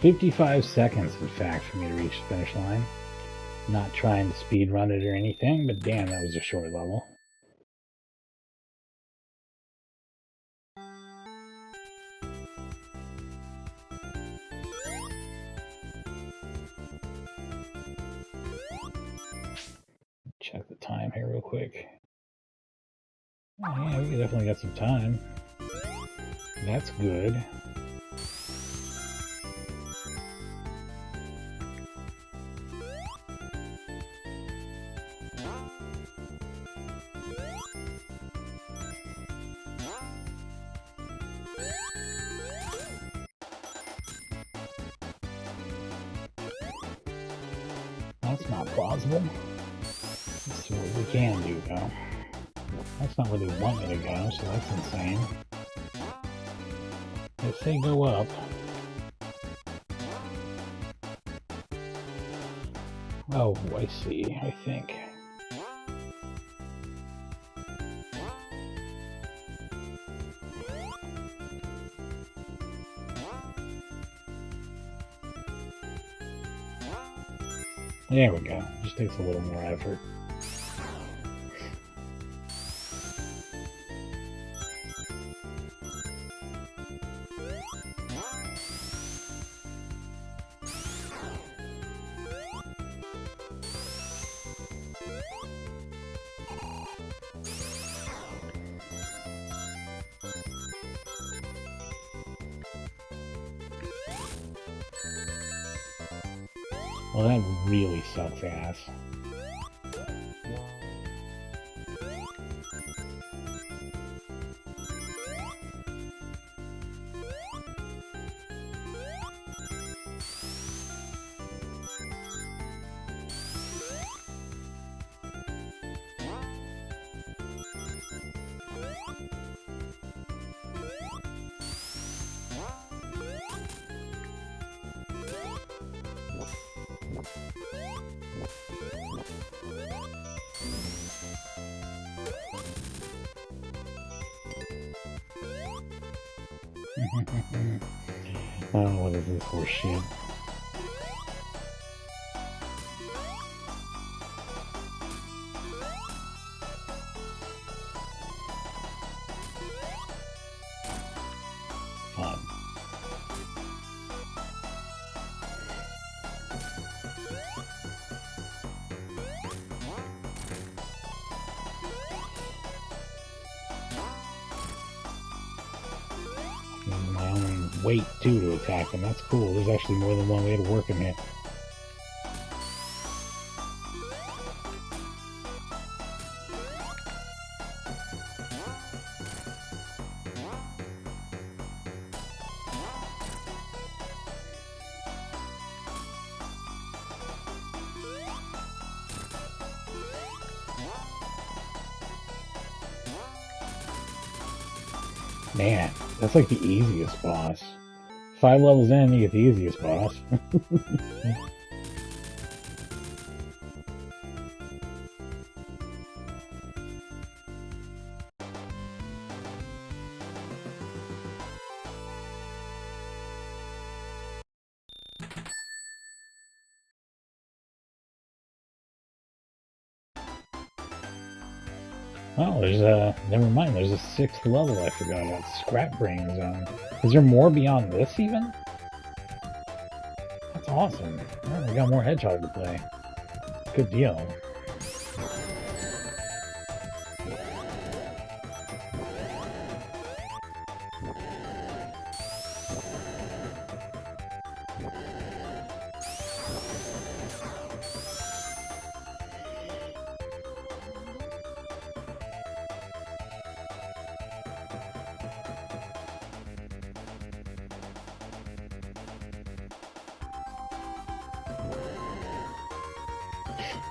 55 seconds, in fact, for me to reach the finish line. Not trying to speed run it or anything, but damn, that was a short level. Check the time here real quick. Oh, yeah, we definitely got some time. That's good. That's not plausible. Let's see what we can do, though. That's not where they want me to go, so that's insane. If they go up... Oh, I see, I think. There we go. Just takes a little more effort. Well, that really sucks ass. Oh, what is this horse shit? Fun. My own weight too to attack them. That's cool. There's actually more than one way to work him here. Man, that's like the easiest boss. 5 levels in, you get the easiest boss. Oh, there's never mind, there's a 6th level I forgot about. Scrap Brain Zone. Is there more beyond this even? That's awesome. Oh, we got more Hedgehog to play. Good deal.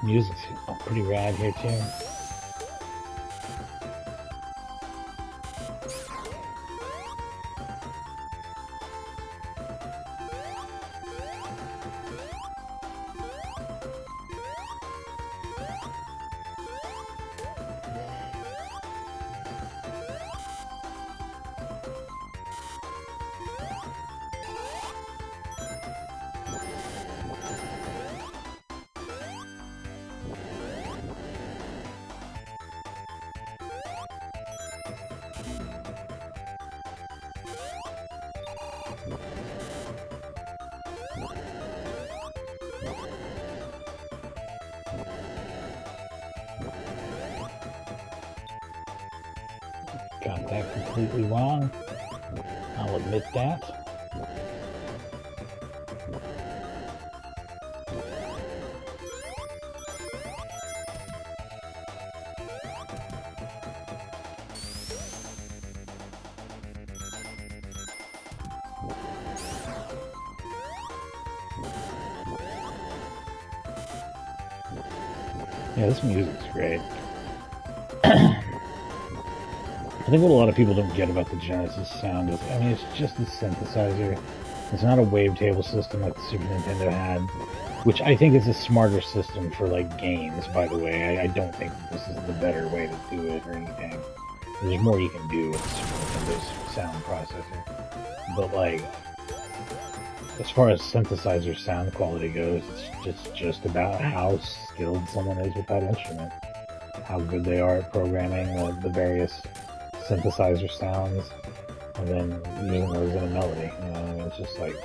Music's pretty rad here too. got that completely wrong. I'll admit that. Yeah, this music's great. I think what a lot of people don't get about the Genesis sound is, I mean, it's just a synthesizer. It's not a wavetable system like the Super Nintendo had, which I think is a smarter system for, like, games, by the way. I don't think this is the better way to do it or anything. There's more you can do with the Super Nintendo's sound processor. But, like, as far as synthesizer sound quality goes, it's just about how skilled someone is with that instrument. How good they are at programming the various synthesizer sounds, and then using those in a melody. You know, I mean, it's just like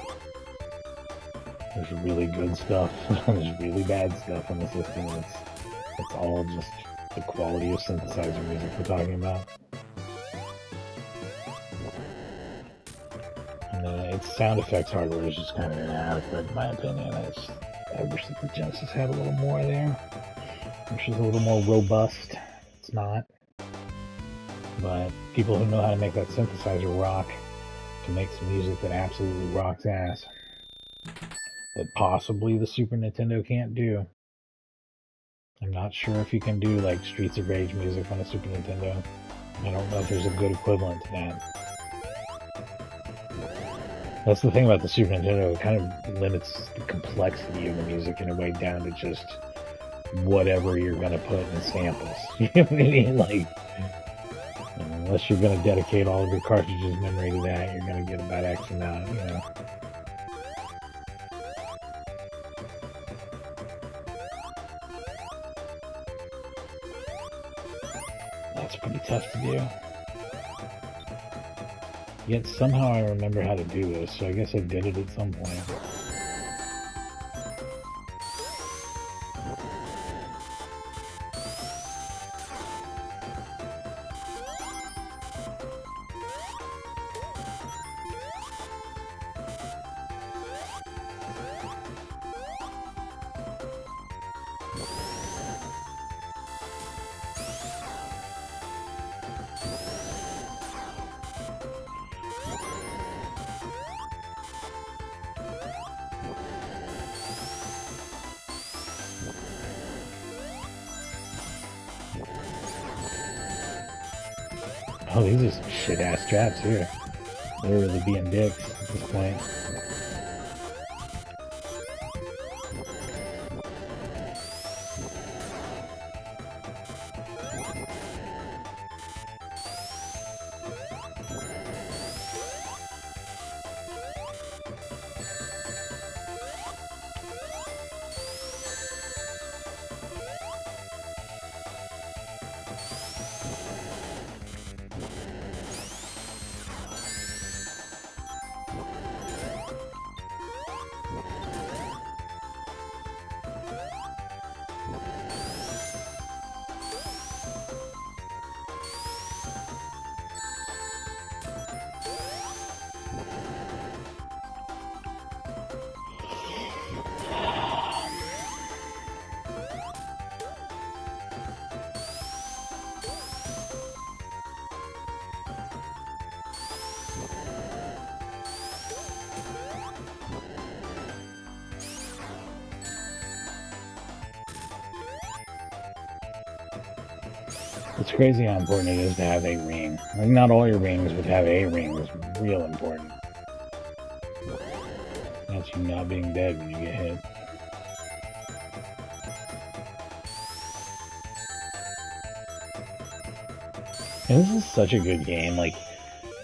there's really good stuff, there's really bad stuff in the system. It's all just the quality of synthesizer music we're talking about. And its sound effects hardware is just kind of inadequate, in my opinion. I wish that the Genesis had a little more there. I wish it was a little more robust. It's not. But people who know how to make that synthesizer rock can make some music that absolutely rocks ass. That possibly the Super Nintendo can't do. I'm not sure if you can do like Streets of Rage music on a Super Nintendo. I don't know if there's a good equivalent to that. That's the thing about the Super Nintendo, it kind of limits the complexity of the music in a way down to just whatever you're gonna put in samples. You know what I mean? Like, unless you're gonna dedicate all of your cartridges memory to that, you're gonna get about X amount, you know. That's pretty tough to do. Yet somehow I remember how to do this, so I guess I did it at some point. Oh, these are some shit-ass traps here. They're really being dicks at this point. It's crazy how important it is to have a ring. Like, not all your rings, but have a ring is real important. That's you not being dead when you get hit. And this is such a good game. Like,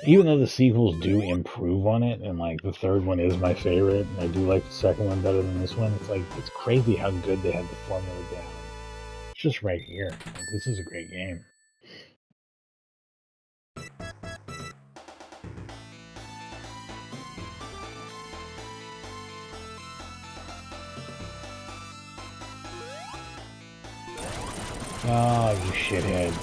even though the sequels do improve on it, and like the third one is my favorite, and I do like the second one better than this one, it's like, it's crazy how good they had the formula down. It's just right here. Like, this is a great game. Oh, you shithead.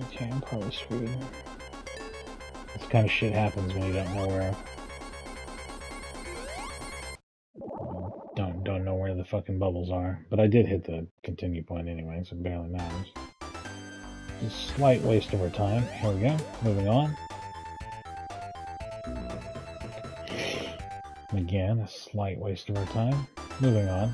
Okay, I'm probably screwed. This kind of shit happens when you don't know where... Don't know where the fucking bubbles are. But I did hit the continue point anyway, so it barely matters. Just a slight waste of our time. Here we go. Moving on. Again, a slight waste of our time. Moving on.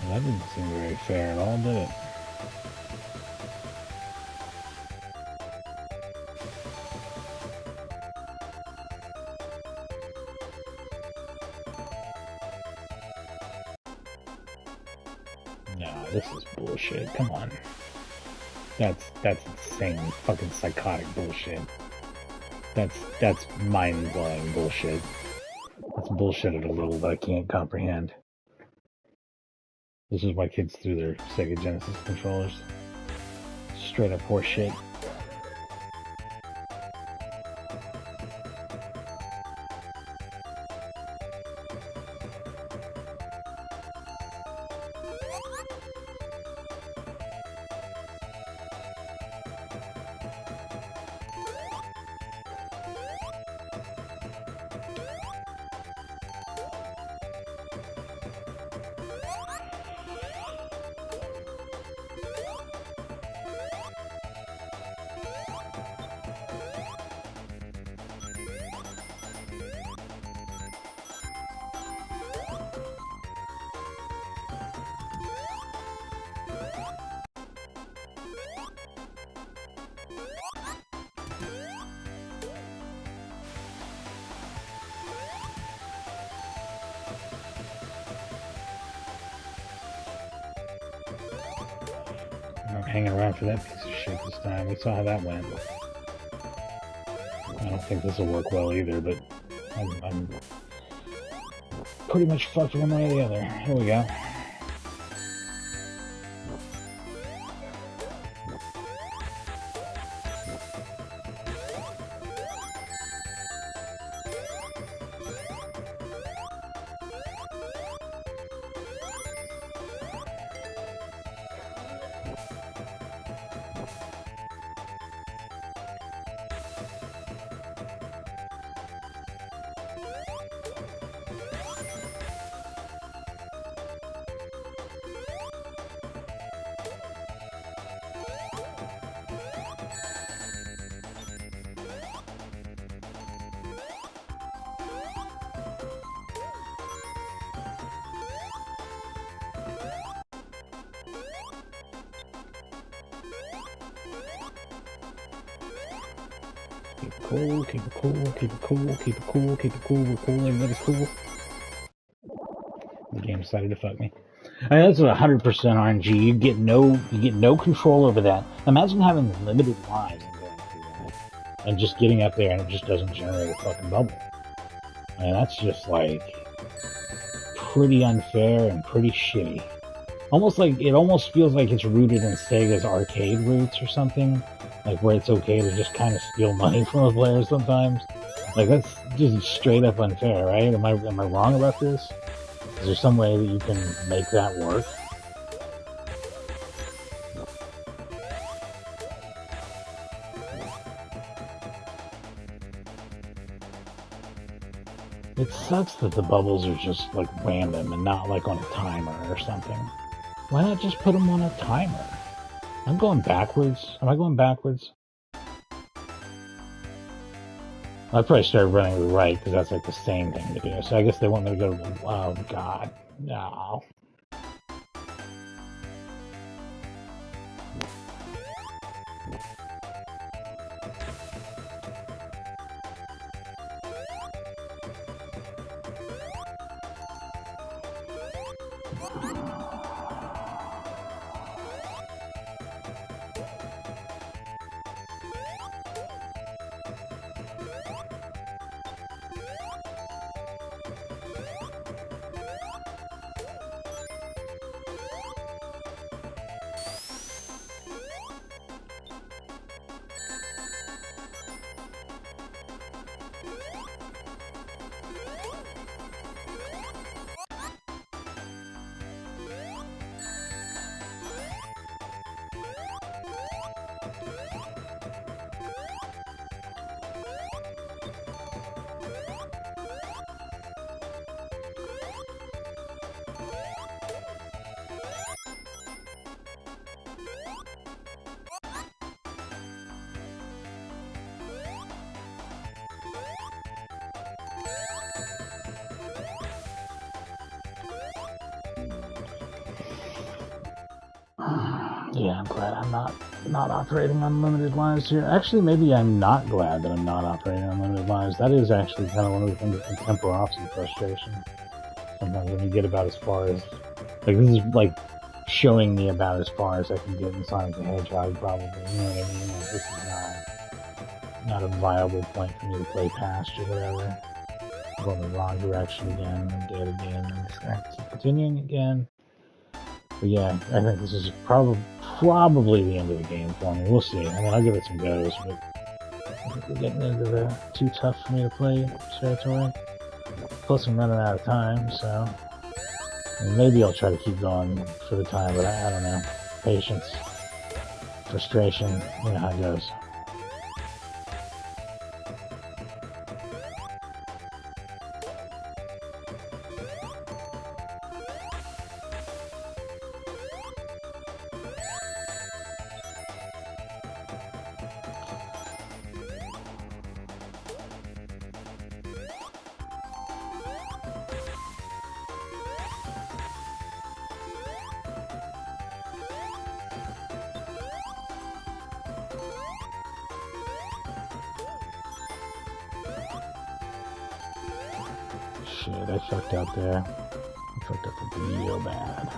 That didn't seem very fair at all, did it? No, this is bullshit. Come on. That's insane, fucking psychotic bullshit. That's mind-blowing bullshit. That's bullshit at a level that I can't comprehend. This is why kids threw their Sega Genesis controllers. Straight up horse shit. I'm hanging around for that piece of shit this time. We saw how that went. I don't think this will work well either, but I'm pretty much fucked one way or the other. Here we go. Keep it cool, keep it cool, keep it cool, keep it cool, keep it cool, we're cool, everybody's cool. The game decided to fuck me. I mean, that's 100% RNG. You get no control over that. Imagine having limited lives and going through that, and just getting up there and it just doesn't generate a fucking bubble. I mean, that's just like pretty unfair and pretty shitty. It almost feels like it's rooted in Sega's arcade roots or something, like where it's okay to just kind of steal money from a player sometimes. Like that's just straight up unfair, right? Am I wrong about this? Is there some way that you can make that work? It sucks that the bubbles are just like random and not like on a timer or something. Why not just put them on a timer? I'm going backwards. Am I going backwards? I probably started running to the right because that's like the same thing to do. So I guess they want me to go to the... Oh, God. No. Yeah, I'm glad I'm not operating on limited lives here. Actually, maybe I'm not glad that I'm not operating on limited lives. That is actually kind of one of the things that can temper off some frustration. Sometimes when you get about as far as... Like, this is, like, showing me about as far as I can get in Sonic the Hedgehog, probably. You know what I mean? Like, this is not a viable point for me to play past or whatever. I'm going the wrong direction again. I'm dead again. I'm just going to keep continuing again. But yeah, I think this is probably the end of the game for me. We'll see. I mean, I'll give it some goes, but I think we're getting into the too tough for me to play territory. Plus, I'm running out of time, so I mean, maybe I'll try to keep going for the time, but I don't know. Patience, frustration, you know how it goes. Shit, I fucked up there. I fucked up real bad.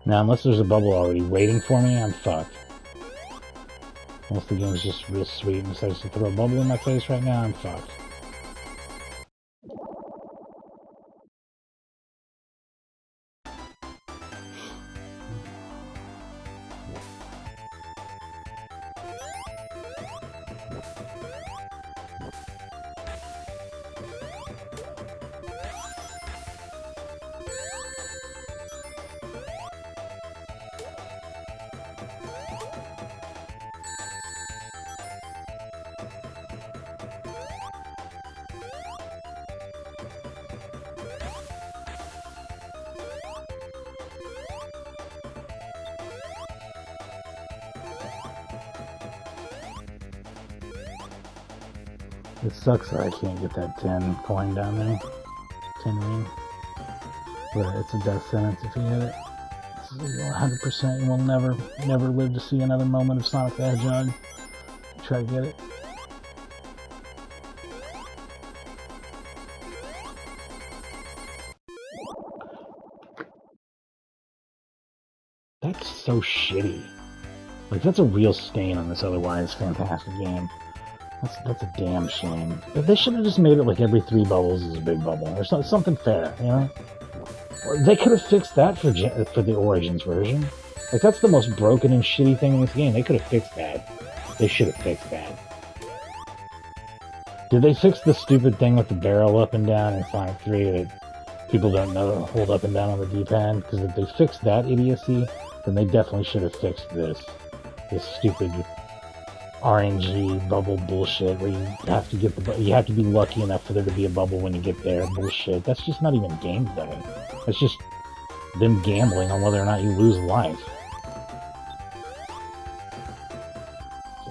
Now, unless there's a bubble already waiting for me, I'm fucked. Unless the game's just real sweet and decides to throw a bubble in my face right now, I'm fucked. It sucks that I can't get that 10 coin down there. 10 ring. But it's a death sentence if you hit it. 100% you will never live to see another moment of Sonic the Hedgehog. Try to get it. That's so shitty. Like, that's a real stain on this otherwise fantastic game. That's a damn shame. They should have just made it like every 3 bubbles is a big bubble, or something fair, you know? They could have fixed that for the Origins version. Like, that's the most broken and shitty thing in this game. They could have fixed that. They should have fixed that. Did they fix the stupid thing with the barrel up and down in Sonic 3 that people don't know to hold up and down on the D-pad? Because if they fixed that idiocy, then they definitely should have fixed this stupid RNG bubble bullshit where you have to be lucky enough for there to be a bubble when you get there. Bullshit. That's just not even gameplay. That's just them gambling on whether or not you lose life.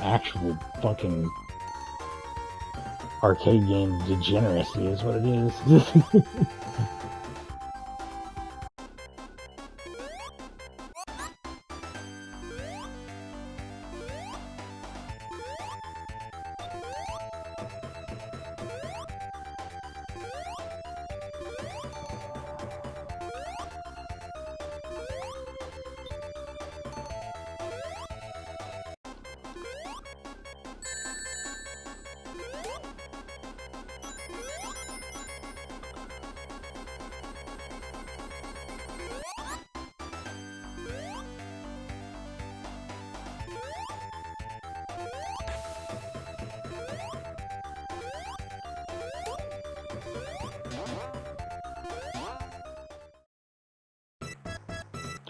Actual fucking arcade game degeneracy is what it is.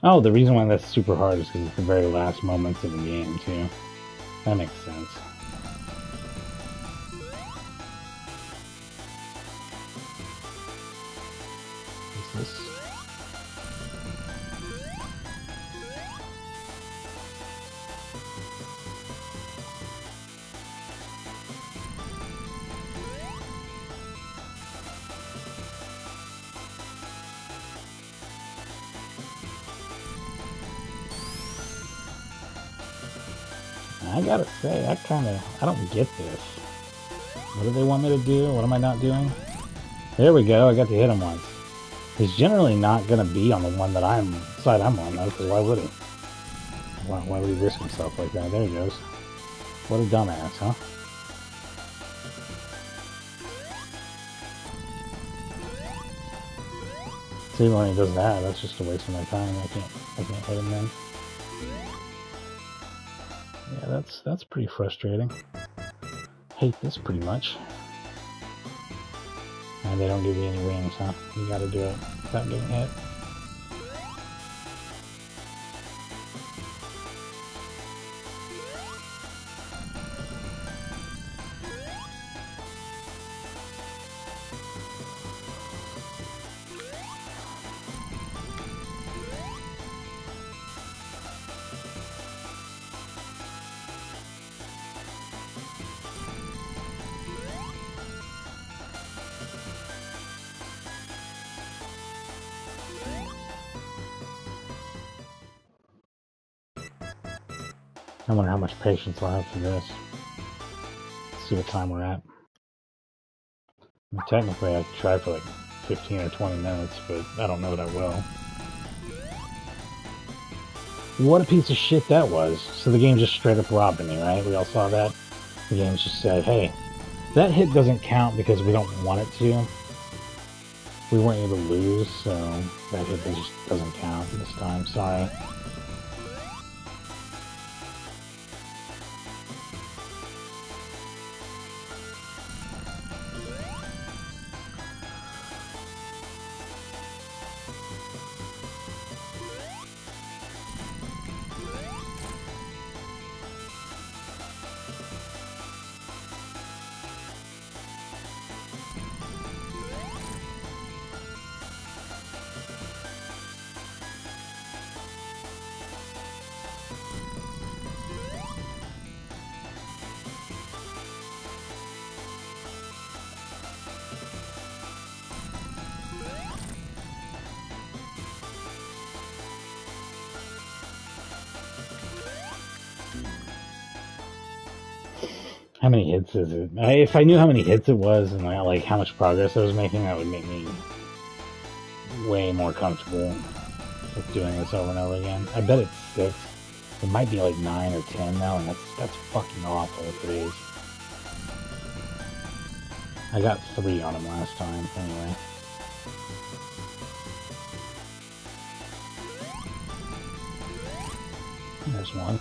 Oh, the reason why that's super hard is because it's the very last moments of the game, too. That makes sense. What's this? I gotta say, I don't get this. What do they want me to do? What am I not doing? There we go, I got to hit him once. He's generally not gonna be on the one that side I'm on, though, because why would he? Why would he risk himself like that? There he goes. What a dumbass, huh? See, when he does that, that's just a waste of my time. I can't hit him then. Yeah, that's pretty frustrating. Hate this pretty much. And they don't give you any wings, huh? You gotta do it without getting hit. I wonder how much patience I'll have for this. Let's see what time we're at. I mean, technically, I could try for like 15 or 20 minutes, but I don't know that I will. What a piece of shit that was. So the game just straight up robbed me, right? We all saw that? The game just said, hey, that hit doesn't count because we don't want it to. We want you to lose, so that hit just doesn't count this time. Sorry. How many hits is it? If I knew how many hits it was and like how much progress I was making, that would make me way more comfortable with doing this over and over again. I bet it's 6. It might be like 9 or 10 now, and that's fucking awful if it is. I got 3 on him last time, anyway. There's one.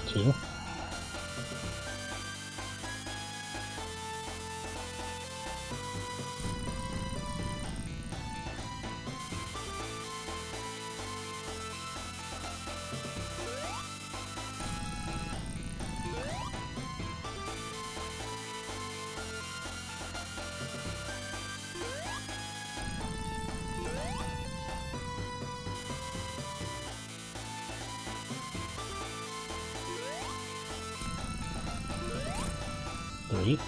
2. 3.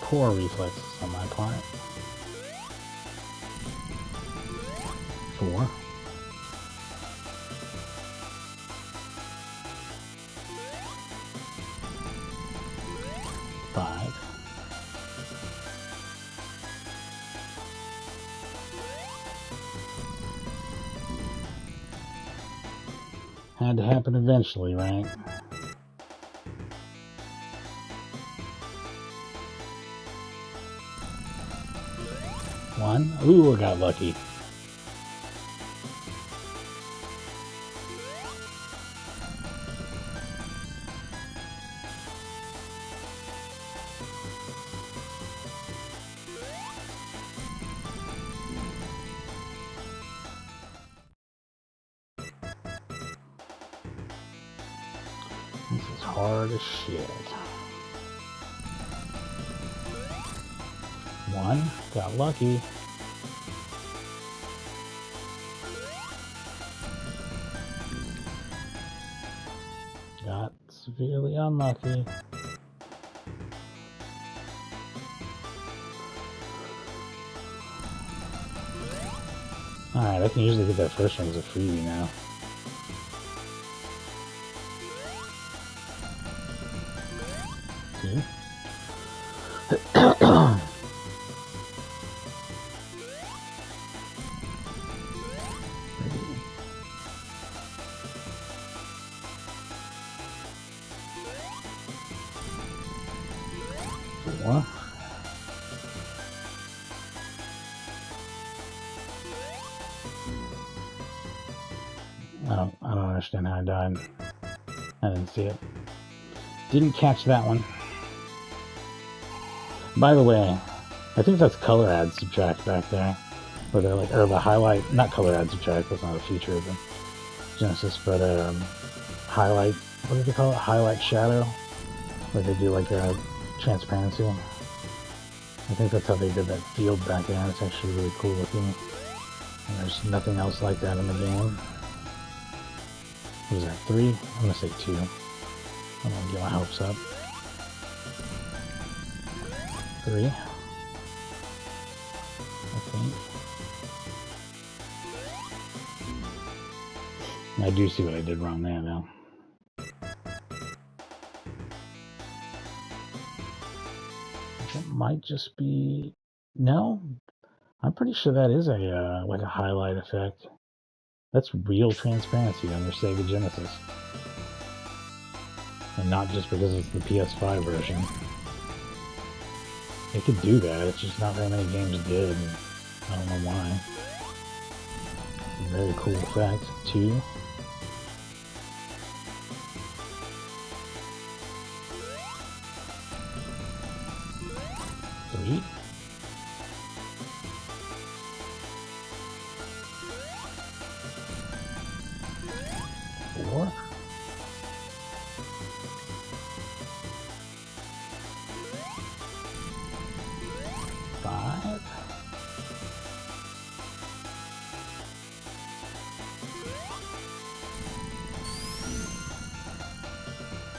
Poor reflexes on my part. 4. 5. Had to happen eventually, right? 1. Ooh, I got lucky. This is hard as shit. 1. Got lucky. Got severely unlucky. Alright, I can usually get that first one as a freebie now. Two. 4. I don't understand how I died. I didn't see it. Didn't catch that one. By the way, I think that's color add subtract back there. Where they're like, or the highlight, not color add subtract, that's not a feature of the Genesis, but highlight, what do they call it? Highlight shadow? Where they do like a transparency. I think that's how they did that field back there. It's actually really cool looking. And there's nothing else like that in the game. What is that, 3? I'm gonna say 2. I'm gonna get my hopes up. 3. I think. I do see what I did wrong there, though. That might just be... No? I'm pretty sure that is a like a highlight effect. That's real transparency on your Sega Genesis. And not just because it's the PS5 version. It could do that, it's just not very many games did. And I don't know why. It's a very cool effect. 2. 3. 4. 5.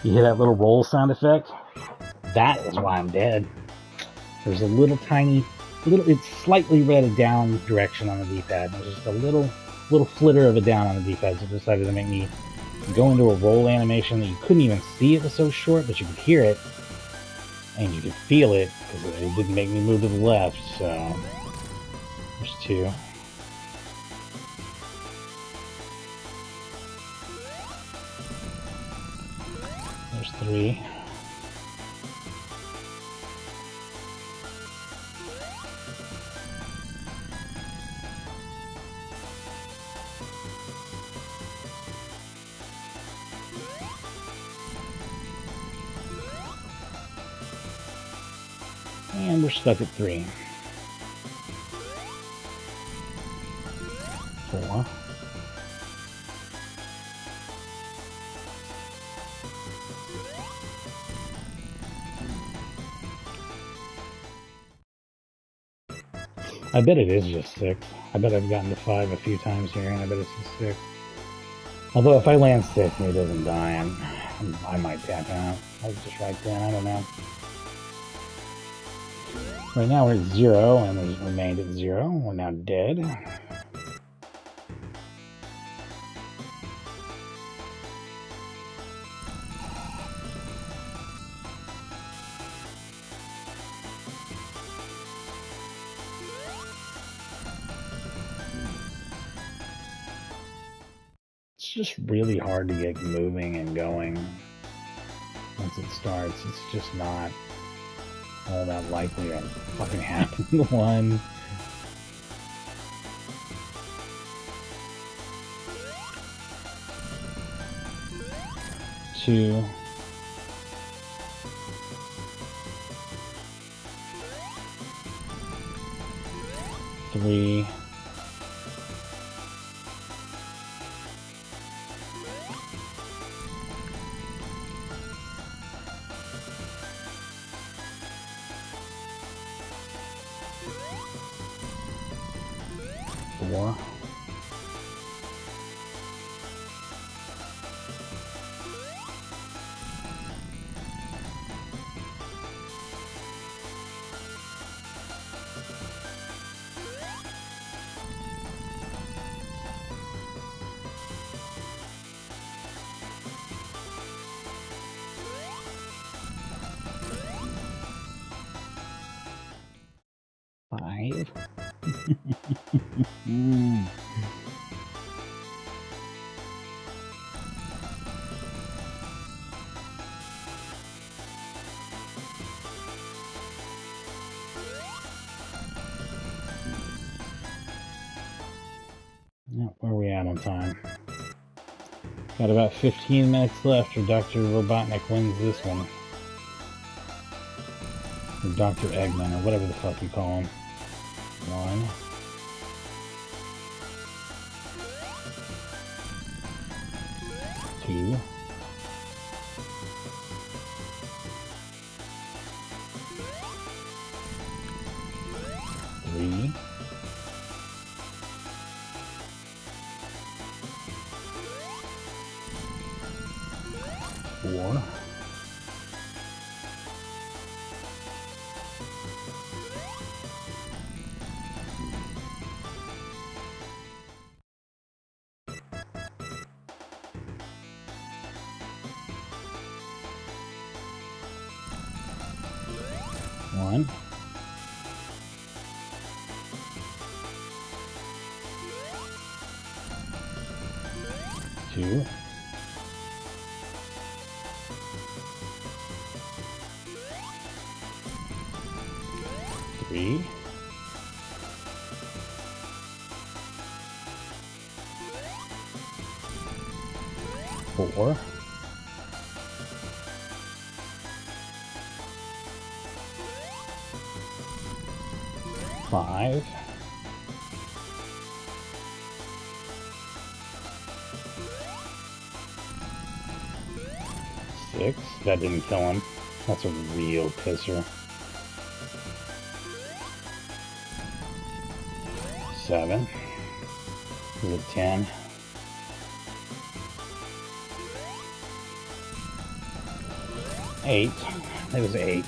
'You hear that little roll sound effect? That is why I'm dead. There's a little tiny, it's slightly read a down direction on the D-pad. There's just a little flitter of a down on the D-pad, so it decided to make me go into a roll animation that you couldn't even see. It was so short, but you could hear it, and you could feel it, because it didn't make me move to the left, so... There's 2. There's 3. And we're stuck at 3. 4. 5. I bet it is just 6. I bet I've gotten to 5 a few times here, and I bet it's just 6. Although if I land 6 and he doesn't die, I might tap out. Like just right then, I don't know. Right now we're at 0, and we remained at 0. We're now dead. It's just really hard to get moving and going once it starts. It's just not all that likely to fucking happen. 1, 2, 3, 4, 5. Where are we at on time? Got about 15 minutes left, or Dr. Robotnik wins this one. Or Dr. Eggman, or whatever the fuck you call him. 1. 2. 3. 4. 1. 2. 3. 4. 5. 6. That didn't kill him. That's a real pisser. 7. Is it 10? 8. It was 8.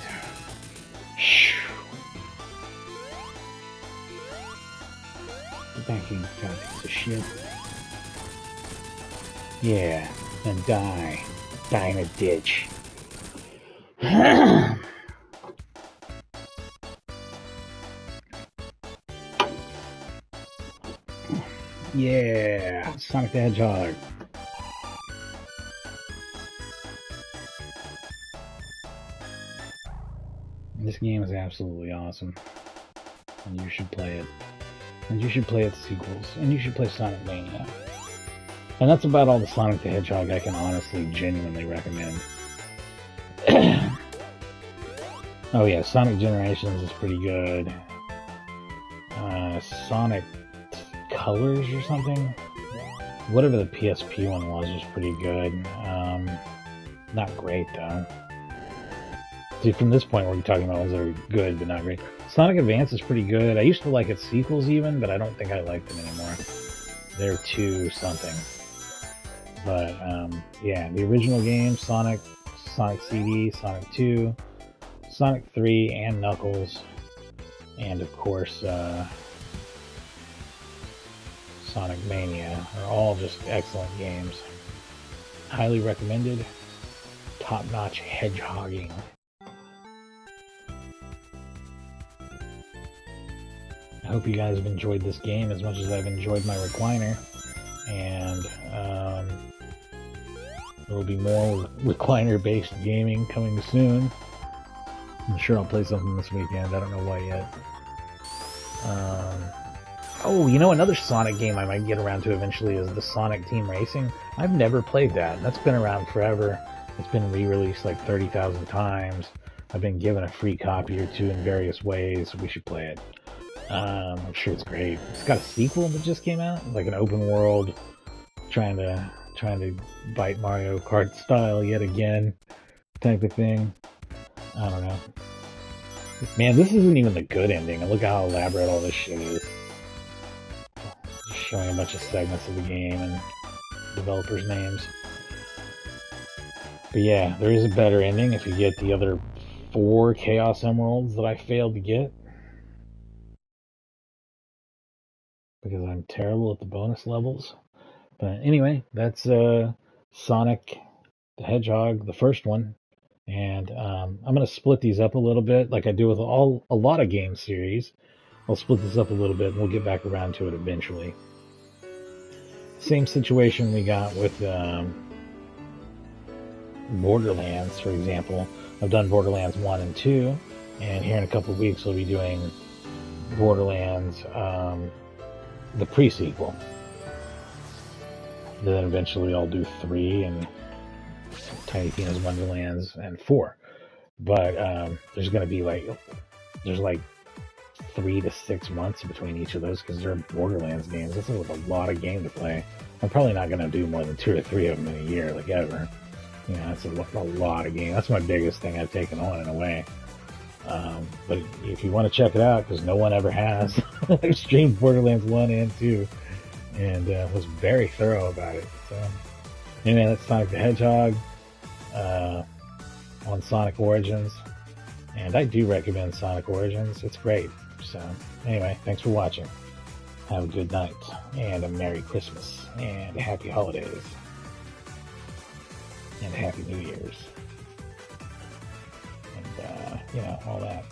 Get back here, you fat piece of shit. Yeah, and die. Die in a ditch. Yeah, Sonic the Hedgehog. This game is absolutely awesome, and you should play it. And you should play its sequels, and you should play Sonic Mania. And that's about all the Sonic the Hedgehog I can honestly, genuinely recommend. Oh yeah, Sonic Generations is pretty good. Sonic Colors or something? Whatever the PSP one was pretty good. Not great though. See, from this point, we're talking about ones that are good but not great. Sonic Advance is pretty good. I used to like its sequels even, but I don't think I like them anymore. They're too something. But yeah, the original game, Sonic CD, Sonic 2, Sonic 3, and Knuckles, and of course Sonic Mania are all just excellent games. Highly recommended. Top-notch hedgehogging. I hope you guys have enjoyed this game as much as I've enjoyed my recliner, and there will be more recliner-based gaming coming soon. I'm sure I'll play something this weekend. I don't know what yet. Oh, you know, another Sonic game I might get around to eventually is the Sonic Team Racing. I've never played that. That's been around forever. It's been re-released like 30,000 times. I've been given a free copy or two in various ways. We should play it. I'm sure it's great. It's got a sequel that just came out, like an open world, trying to bite Mario Kart style yet again, type of thing. I don't know. Man, this isn't even the good ending. Look how elaborate all this shit is. Just showing a bunch of segments of the game and developers' names. But yeah, there is a better ending if you get the other 4 Chaos Emeralds that I failed to get. Because I'm terrible at the bonus levels. But anyway, that's Sonic the Hedgehog, the first one. And I'm going to split these up a little bit, like I do with a lot of game series. I'll split this up a little bit, and we'll get back around to it eventually. Same situation we got with Borderlands, for example. I've done Borderlands 1 and 2, and here in a couple of weeks we'll be doing Borderlands, the pre-sequel. Then eventually I'll do 3 and Tiny Tina's Wonderlands and 4. But there's going to be like 3 to 6 months between each of those because they're Borderlands games. That's a lot of game to play. I'm probably not going to do more than 2 or 3 of them in a year, like ever. You know, that's a lot of game. That's my biggest thing I've taken on in a way. But if you want to check it out, because no one ever has, I've streamed Borderlands 1 and 2 and was very thorough about it. So anyway, that's Sonic the Hedgehog on Sonic Origins. And I do recommend Sonic Origins. It's great. So anyway, thanks for watching. Have a good night and a Merry Christmas and Happy Holidays and Happy New Year's and you know, all that.